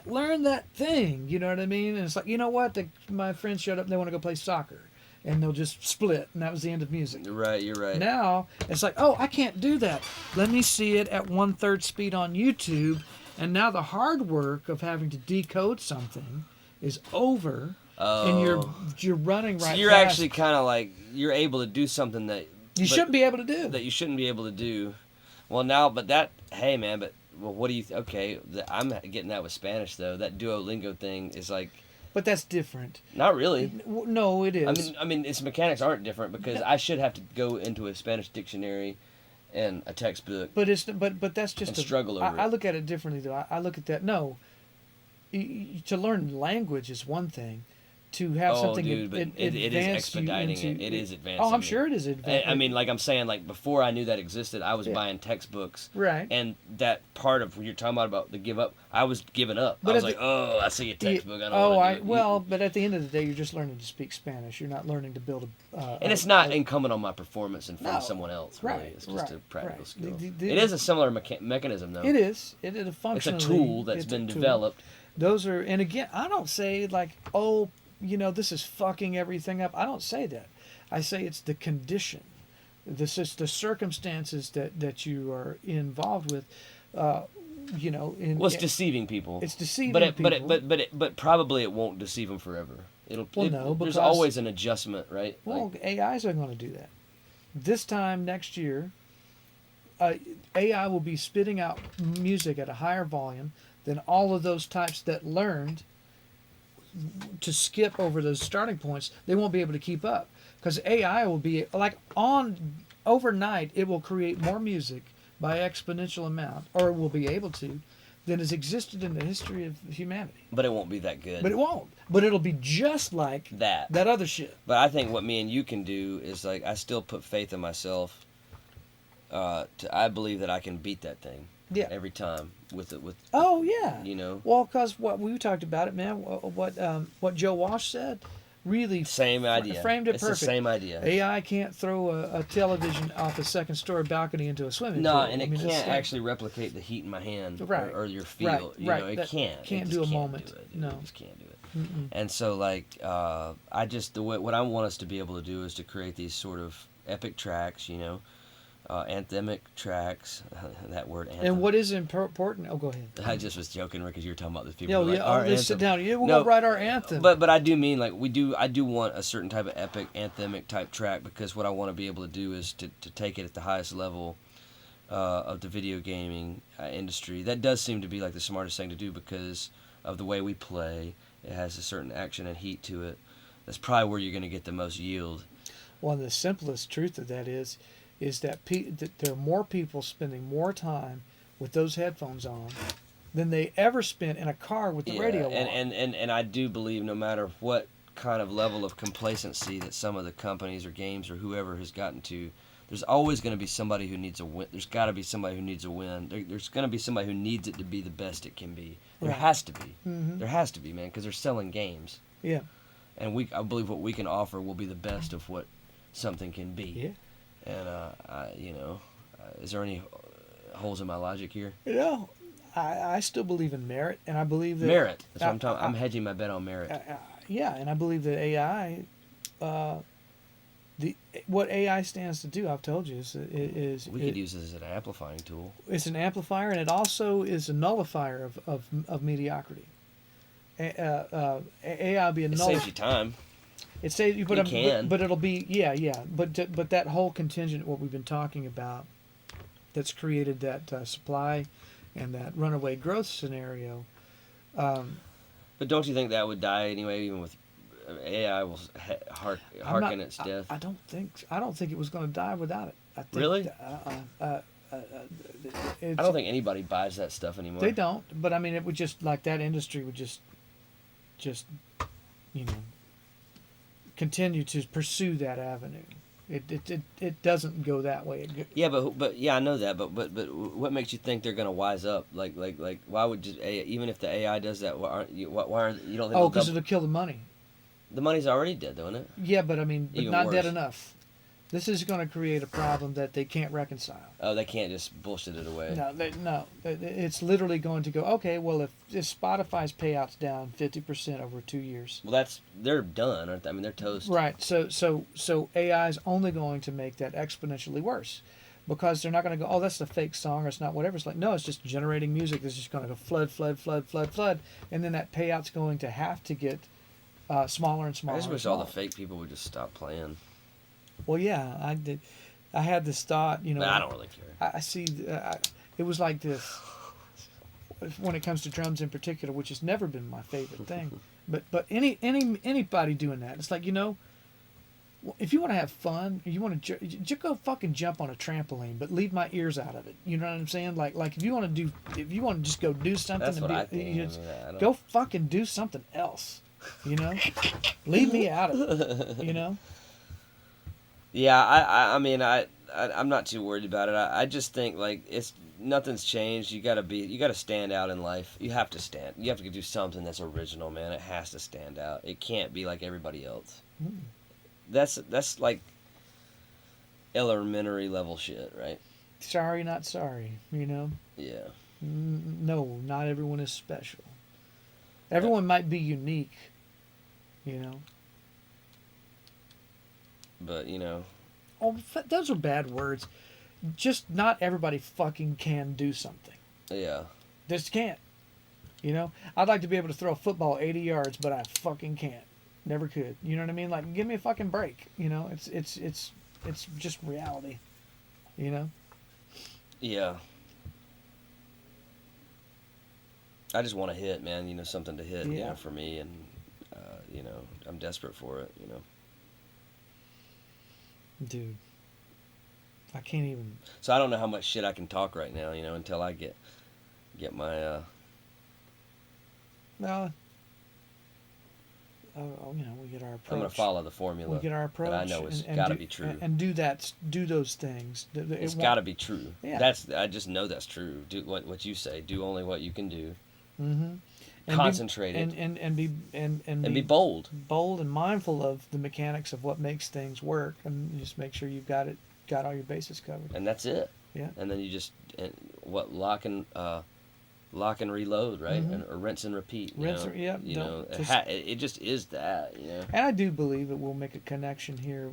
learn that thing. You know what I mean? And it's like, you know what? My friends showed up and they want to go play soccer. And they'll just split. And that was the end of music. Right, you're right. Now, it's like, oh, I can't do that. Let me see it at 1/3 speed on YouTube. And now the hard work of having to decode something is over. Oh. And you're running right. So you're past. actually kind of like, you're able to do something that you shouldn't be able to do. That you shouldn't be able to do. Well, now, but that, hey, man, but, well, what do you, okay, I'm getting that with Spanish, though. That Duolingo thing is like. But that's different. Not really. No, it is. I mean, its mechanics aren't different because I should have to go into a Spanish dictionary and a textbook. But that's just and struggle over it. I look at it differently, though. I look at that, no. To learn language is one thing. To have something it is expediting it. It is advancing. Oh, I'm sure it is advancing. I mean, like I'm saying, like before I knew that existed, I was buying textbooks. Right. And that part of what you're talking about the give up, I was giving up. But I was like, I see a textbook. I don't want to do it. But at the end of the day, you're just learning to speak Spanish. You're not learning to build a. And it's not incumbent on my performance in front of someone else. Really. Right. It's just a practical skill. It is a similar mechanism, though. It is. It is a functionally. It's a tool that's been developed. Those are, and again, I don't say like, oh, this is fucking everything up. I don't say that. I say it's the condition. This is the circumstances that you are involved with. It's deceiving people. It's deceiving people. But probably it won't deceive them forever. There's always an adjustment, right? Well, AIs are going to do that. This time next year, AI will be spitting out music at a higher volume than all of those types that learned to skip over those starting points. They won't be able to keep up because AI will be like overnight. It will create more music by exponential amount, or it will be able to, than has existed in the history of humanity. But it won't be that good. But it won't. But it'll be just like that other shit. But I think what me and you can do is like I still put faith in myself. I believe that I can beat that thing. Yeah. Every time with. Oh yeah. Well, because what we talked about it, man. What Joe Walsh said, really same idea. Framed it it's perfect. The same idea. AI can't throw a television off a second-story balcony into a swimming pool. No, and it can't actually replicate the heat in my hand or your feel. Right. It can't. Can't do a moment. Do it. No, it just can't do it. Mm-mm. And so, like, what I want us to be able to do is to create these sort of epic tracks, anthemic tracks. That word. Anthem. And what is important? Oh, go ahead. I just was joking because you were talking about the people. Let's sit down. We'll write our anthem. But I do mean like I do want a certain type of epic anthemic type track because what I want to be able to do is to take it at the highest level of the video gaming industry. That does seem to be like the smartest thing to do because of the way we play. It has a certain action and heat to it. That's probably where you're going to get the most yield. Well, the simplest truth of that is that there are more people spending more time with those headphones on than they ever spent in a car with the radio on. And I do believe no matter what kind of level of complacency that some of the companies or games or whoever has gotten to, there's always going to be somebody who needs a win. There's got to be somebody who needs a win. There's going to be somebody who needs it to be the best it can be. There Right. has to be. Mm-hmm. There has to be, man, because they're selling games. Yeah. And I believe what we can offer will be the best of what something can be. Yeah. And is there any holes in my logic here? You know, I still believe in merit, and I believe that Merit. That's what I'm talking. I'm hedging my bet on merit. Yeah, and I believe that AI, what AI stands to do, I've told you, We could use this as an amplifying tool. it's an amplifier, and it also is a nullifier of mediocrity. AI will be a It nullifier. saves you time. It saves you, but, You can. but it'll be but that whole contingent, what we've been talking about, that's created that supply and that runaway growth scenario. But don't you think that would die anyway? Even with AI, will harken its death. I don't think it was going to die without it. I think, Really? I I don't think anybody buys that stuff anymore. they don't. But I mean, it would just like that industry would just continue to pursue that avenue. It doesn't go that way. Yeah, but yeah, I know that. But what makes you think they're gonna wise up? Like why would even if the AI does that? Why aren't you? Why aren't you don't think? Oh, because it'll kill the money. the money's already dead, though, isn't it? Yeah, but I mean, Even not dead worse. enough. This is going to create a problem that they can't reconcile. Oh, they can't just bullshit it away. No. It's literally going to go. Okay, well, if Spotify's payouts down 50% over 2 years, Well, they're done, aren't they? I mean, they're toast. right? So AI is only going to make that exponentially worse, because they're not going to go, oh, that's a fake song, or it's not whatever. It's like, no, it's just generating music that's just going to go flood, and then that payout's going to have to get smaller and smaller. I just and wish all the smaller. fake people would just stop playing. Well, yeah, I did. I had this thought, But I don't really care. I see. It was like this when it comes to drums in particular, which has never been my favorite thing. But anybody doing that, it's like, if you want to have fun, you want to just go fucking jump on a trampoline, but leave my ears out of it. You know what I'm saying? Like if you want to just go do something, That's and what be, I think. I mean, I don't- go fucking do something else. Leave me out of it. Yeah, I mean, I'm not too worried about it. I just think like nothing's changed. You gotta stand out in life. You have to stand. You have to do something that's original, man. It has to stand out. It can't be like everybody else. That's like elementary level shit, right? Sorry, not sorry. Yeah. No, not everyone is special. Everyone might be unique, But Oh, those are bad words. Just not everybody fucking can do something. yeah. Just can't. I'd like to be able to throw a football 80 yards, but I fucking can't. Never could. You know what I mean? Like, give me a fucking break. It's just reality. Yeah. I just want to hit, man. Something to hit. Yeah. For me, and I'm desperate for it. Dude. I can't even. So I don't know how much shit I can talk right now. Until I get my. Well. We get our approach. I'm gonna follow the formula. We get our approach. That I know it's and got to do- be true. And do that. Do those things. It's got to be true. Yeah. I just know that's true. Do what you say. Do only what you can do. Mm-hmm. Concentrate it. And be bold. Bold and mindful of the mechanics of what makes things work, and you just make sure you've got all your bases covered. And that's it. Yeah. And then you just lock and reload, right? Mhm. Or rinse and repeat. It just is that. And I do believe it will make a connection here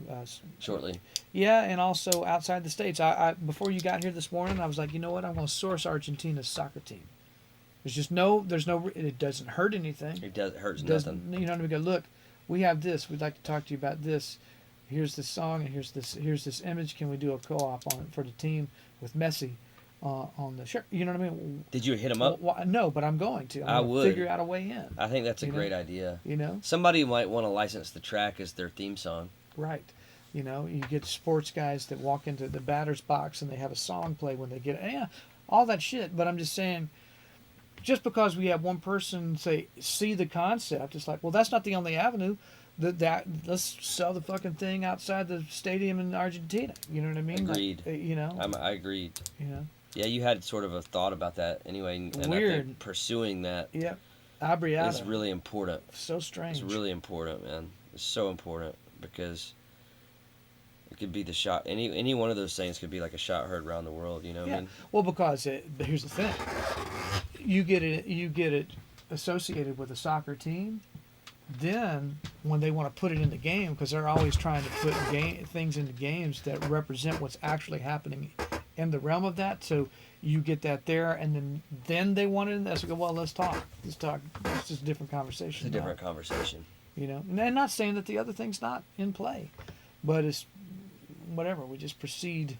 Shortly. Yeah, and also outside the states. I before you got here this morning, I was like, you know what? I'm going to source Argentina's soccer team. There's no. It doesn't hurt anything. It hurts Doesn't, nothing. you know what I mean? Go, look, we have this. We'd like to talk to you about this. Here's this song, and here's this image. Can we do a co-op on it for the team with Messi on the shirt? You know what I mean? Did you hit him up? Well, no, but I'm going to. I I'm would. gonna figure out a way in. I think that's a great idea. Somebody might want to license the track as their theme song. Right. You get sports guys that walk into the batter's box and they have a song play when they get it. Yeah, all that shit. But I'm just saying, just because we have one person see the concept, it's like, well, that's not the only avenue. that let's sell the fucking thing outside the stadium in Argentina. You know what I mean? Agreed. Like, you know. I agreed. You know. Yeah, you had sort of a thought about that anyway, and I Weird. think pursuing that Yep. Abriata. is really important. So strange. It's really important, man. It's so important because it could be the shot. Any one of those things could be like a shot heard around the world. You know what I mean? Well, because here's the thing: you get it associated with a soccer team. Then, when they want to put it in the game, because they're always trying to put things into games that represent what's actually happening in the realm of that, so you get that there, and then they want it in there. So, well, let's talk. It's just a different conversation. It's a different conversation. You know, and I'm not saying that the other thing's not in play, but it's whatever. We just proceed.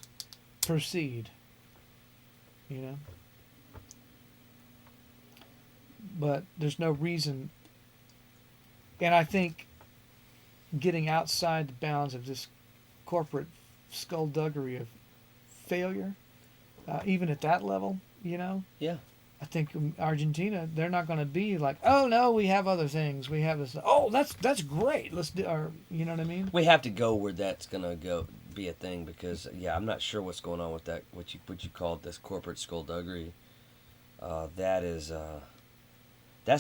You know, but there's no reason. And I think getting outside the bounds of this corporate skullduggery of failure, even at that level, you know. Yeah. I think Argentina, they're not going to be like, oh no, we have other things. We have this. Oh, that's great. Let's do. Or you know what I mean? We have to go where that's gonna be a thing because I'm not sure what's going on with that. What you called this corporate skullduggery. That's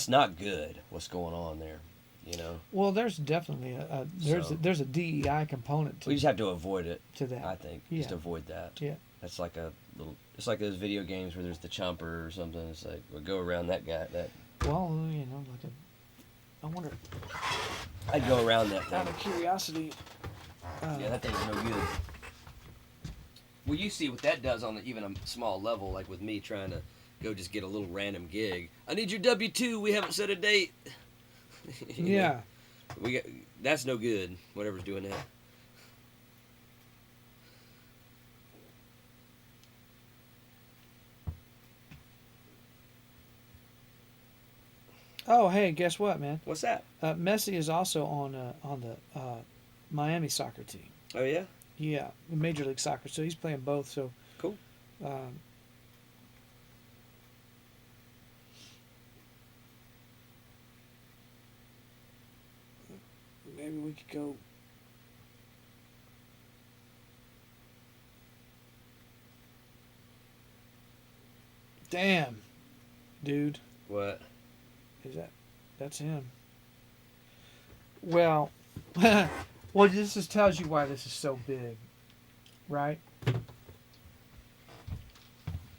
not good. What's going on there? You know. Well, there's definitely there's a DEI component to. We just have to avoid it. To that, I think yeah. Just avoid that. Yeah. That's like a little. It's like those video games where there's the chomper or something. It's like we'll go around that guy. Well, you know, I wonder. I'd go around that thing. Out of curiosity. Yeah, that thing's no good. Well, you see what that does on even a small level, like with me trying to go just get a little random gig. I need your W-2. We haven't set a date. Yeah. That's no good. Whatever's doing that. Oh, hey, guess what, man? What's that? Messi is also on the Miami soccer team. Oh yeah. Yeah, Major League Soccer. So he's playing both. So cool. Maybe we could go. Damn, dude. What? That's him. Well, well, this just tells you why this is so big, right?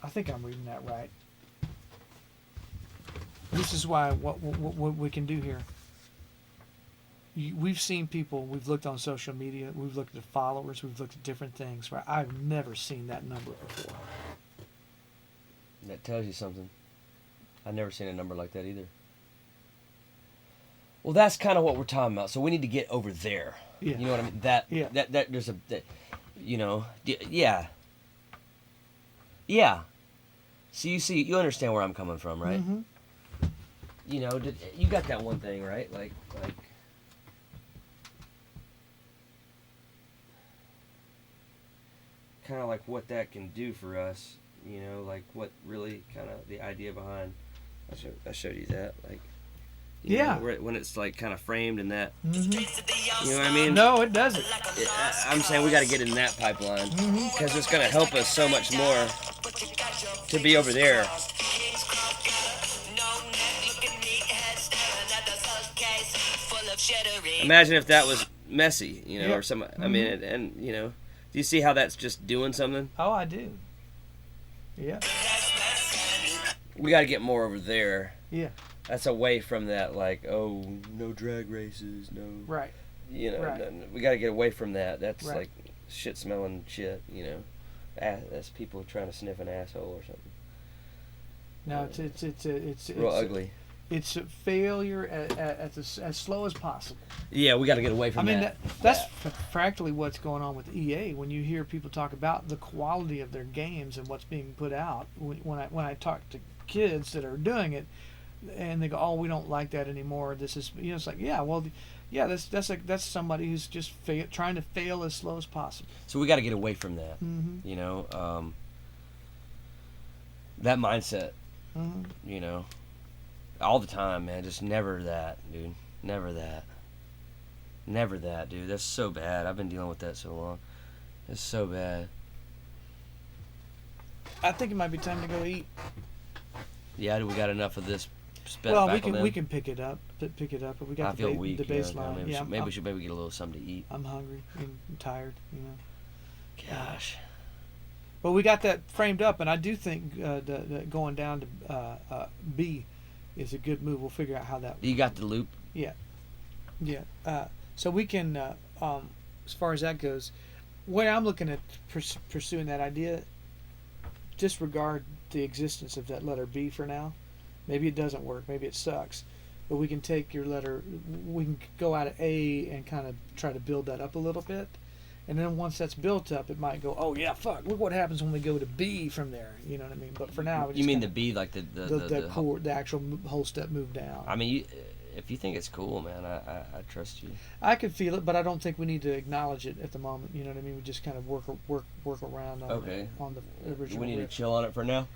I think I'm reading that right. This is why what we can do here. We've seen people. We've looked on social media. We've looked at followers. We've looked at different things. Right? I've never seen that number before. That tells you something. I've never seen a number like that either. Well, that's kind of what we're talking about. So we need to get over there. Yeah. You know what I mean? Yeah. That there's you know, yeah. Yeah. So you understand where I'm coming from, right? Mm-hmm. You know, you got that one thing, right? Like. Kind of like what that can do for us, you know, like what really kind of the idea behind. I showed you that, like, you know, when it's like kind of framed in that. Mm-hmm. You know what I mean? No, it doesn't. I'm saying we got to get in that pipeline because it's going to help us so much more to be over there. Imagine if that was Messi, you know, or some. I mean, and you know. Do you see how that's just doing something? Oh, I do. Yeah. We got to get more over there. Yeah. That's away from that, like, oh, no drag races, no. Right. You know, right. We got to get away from that. That's right. like shit-smelling shit, you know. That's people trying to sniff an asshole or something. No, it's real ugly. It's a failure as slow as possible. Yeah, we got to get away from that. I mean, that's practically what's going on with EA. When you hear people talk about the quality of their games and what's being put out, when I talk to kids that are doing it, and they go, "Oh, we don't like that anymore. This is," you know, it's like, yeah, well, yeah, that's somebody who's just trying to fail as slow as possible. So we got to get away from that. Mm-hmm. You know, that mindset. Mm-hmm. You know. All the time, man. Just never that, dude. Never that. Never that, dude. That's so bad. I've been dealing with that so long. It's so bad. I think it might be time to go eat. Yeah, we got enough of this. Well, back we can pick it up, but we got I feel the weak. baseline. Maybe we should get a little something to eat. I'm hungry and tired, you know. Gosh. But we got that framed up, and I do think the going down to B is a good move. We'll figure out how that. You got the loop. Yeah. So we can, as far as that goes, when I'm looking at pursuing that idea, disregard the existence of that letter B for now. Maybe it doesn't work. Maybe it sucks. But we can take your letter. We can go out of A and kind of try to build that up a little bit. And then once that's built up, it might go, oh yeah, fuck, look what happens when we go to B from there. You know what I mean? But for now, You mean the B, like the actual whole step move down. I mean, if you think it's cool, man, I trust you. I could feel it, but I don't think we need to acknowledge it at the moment. You know what I mean? We just kind of work around on, on the original. We need riff. to chill on it for now.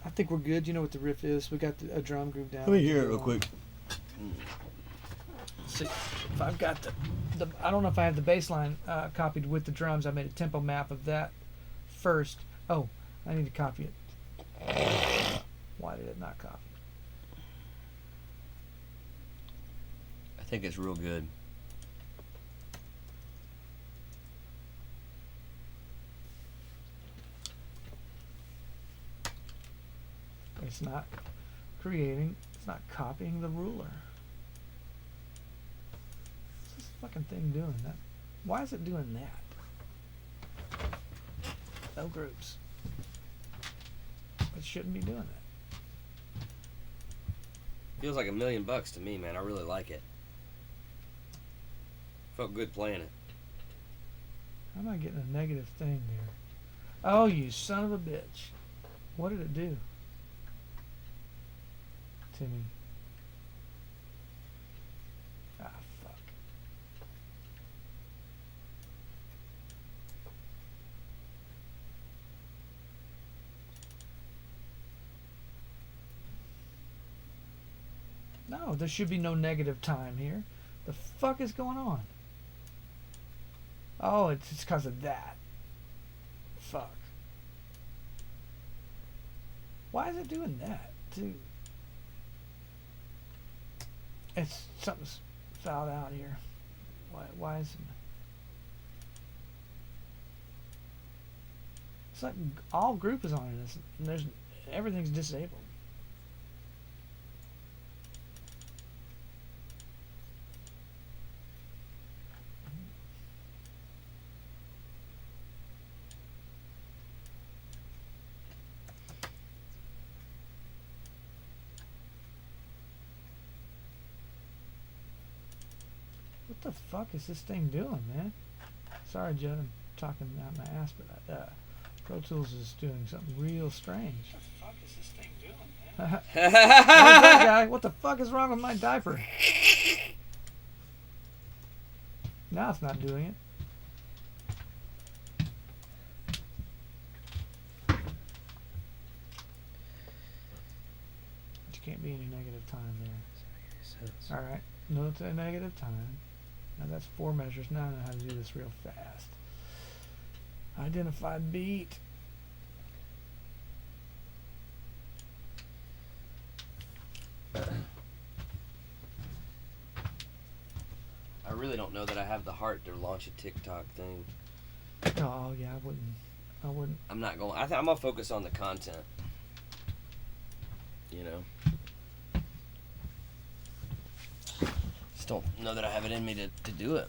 I think we're good. You know what the riff is? We got a drum groove down. Let me hear it real quick. See if I've got the I don't know if I have the bass line copied with the drums. I made a tempo map of that first. Oh, I need to copy it. Why did it not copy? I think it's real good. It's not creating. It's not copying the ruler. What's this fucking thing doing that? Why is it doing that? No groups. It shouldn't be doing that. Feels like $1,000,000 to me, man. I really like it. Felt good playing it. How am I getting a negative thing there? Oh, you son of a bitch. What did it do to me? Ah, fuck. No, there should be no negative time here. The fuck is going on? Oh, it's because of that. Fuck. Why is it doing that, too? It's something's fouled out here. Why is it? It's like all group is on it. There's everything's disabled. What the fuck is this thing doing, man? Sorry, Judd, I'm talking out my ass, but Pro Tools is doing something real strange. What the fuck is this thing doing, man? That guy, what the fuck is wrong with my diaper? Now it's not doing it. But you can't be any negative time there. Alright, no to negative time. Now that's 4 measures. Now I know how to do this real fast. Identify beat. I really don't know that I have the heart to launch a TikTok thing. Oh yeah, I wouldn't. I'm not going. I'm gonna focus on the content. You know. Just don't know that I have it in me to do it.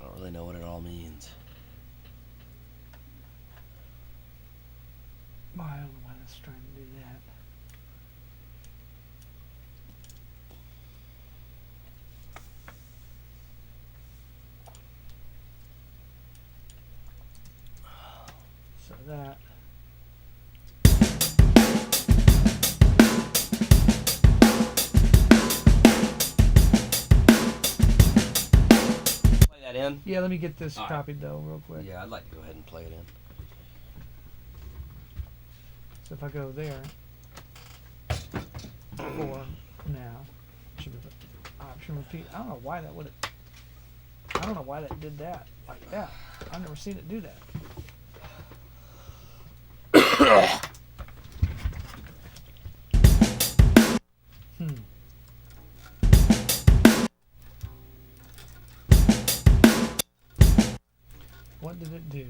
I don't really know what it all means. Well, I don't know why it's trying to do that. So that. Play that in? Yeah, let me get this All right. copied though, real quick. Yeah, I'd like to go ahead and play it in. So if I go there, 4, now. Should be option repeat. I don't know why that would have. I don't know why that did that like that. I've never seen it do that. What did it do?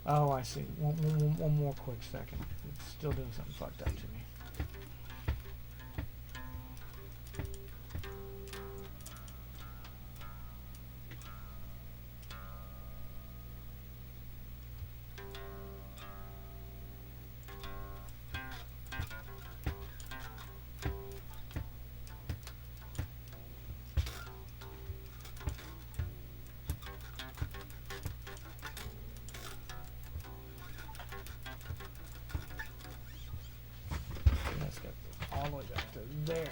Oh, I see. One more quick second. It's still doing something fucked up to me. Let's get all the way back to there.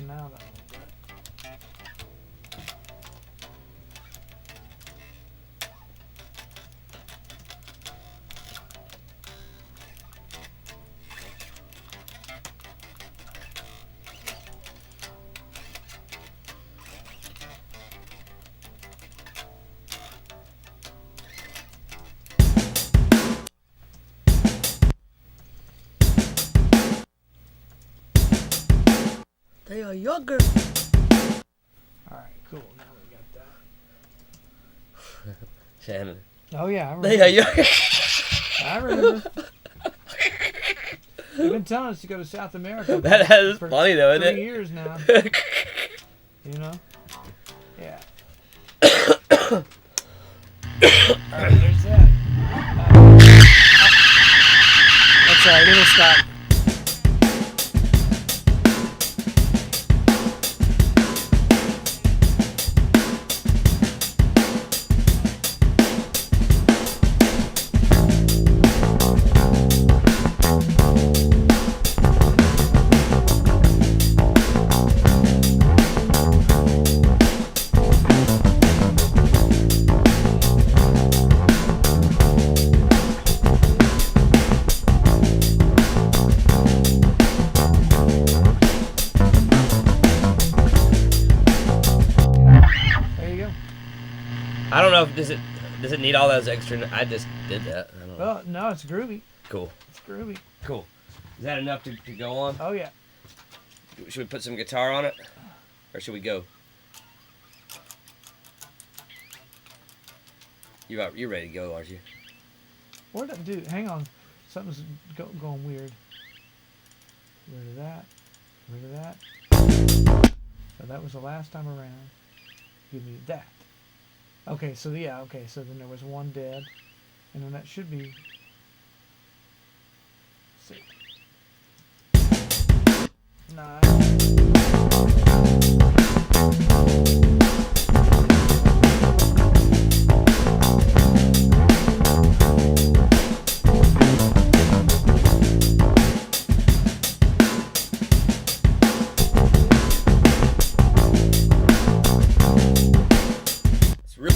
Now that will do it. They are younger. All right, cool. Now we got that. Shannon. Oh yeah, I remember. They are younger. I remember. They've been telling us to go to South America. That is for funny though, isn't 3 it? years now. You know? Yeah. Alright, there's that. That's alright, it'll stop. There you go. I don't know if does it need all those extra. I just did that. I don't know. Well, no, it's groovy. Cool. It's groovy. Cool. Is that enough to go on? Oh yeah. Should we put some guitar on it, or should we go? You're ready to go, aren't you? What did that do? Hang on. Something's going weird. Rid of that. Rid of that. So that was the last time around. Give me that. Okay, so yeah, okay, so then there was one dead. And then that should be 6. 9. It's real.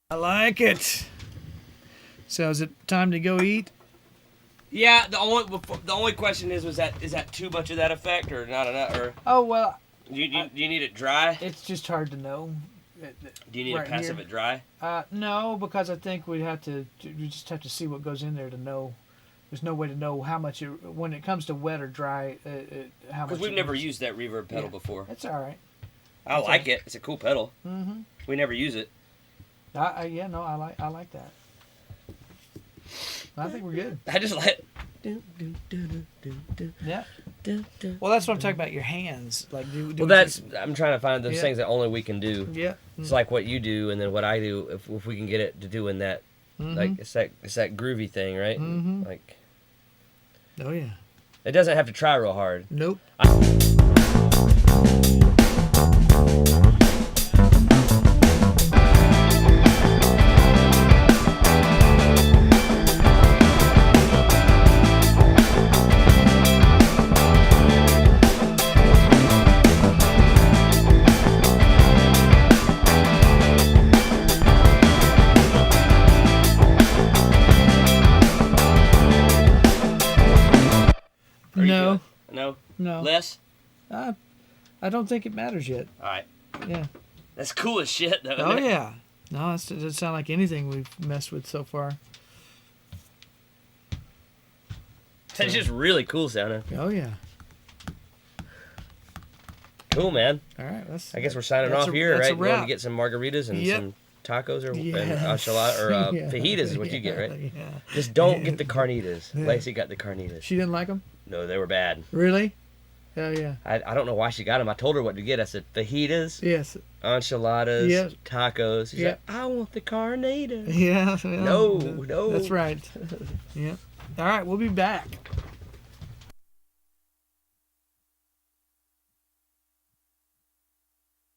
I like it. So is it time to go eat? Yeah. The only question is that too much of that effect or not enough? Or Oh well, do you need it dry? it's just hard to know. Do you need right to passive here. it dry? No, because I think we just have to see what goes in there to know. There's no way to know how much when it comes to wet or dry. How much? Because we've never used that reverb pedal before. It's all right. I like it. It's a cool pedal. Mm-hmm. We never use it. I like that. I think we're good. I just like. Yeah. Well, that's what I'm talking about. Your hands, like Well, that's I'm trying to find those Yeah. things that only we can do. Yeah. It's like what you do, and then what I do. If we can get it to doing that, like it's that groovy thing, right? Mm-hmm. Like Oh yeah. it doesn't have to try real hard. Nope. Are you No. good? No. No. Less. I don't think it matters yet. All right. Yeah. That's cool as shit, though. Oh isn't it? yeah. No, it doesn't sound like anything we've messed with so far. That's just really cool sounding. Oh yeah. Cool, man. All right. I guess we're signing that's off a- here, that's a right? We're going to wrap. get some margaritas and Yep. some tacos or and Yes. enchilada or Yeah. fajitas is what you get, right? Yeah. Just don't get the carnitas. Yeah. Lacey got the carnitas. She didn't like them? No, they were bad. Really? Oh yeah. I don't know why she got them. I told her what to get. I said fajitas, Yes. enchiladas, Yep. tacos. She's Yep. like, I want the carnitas. Yeah. No, no. That's right. Yeah. All right. We'll be back.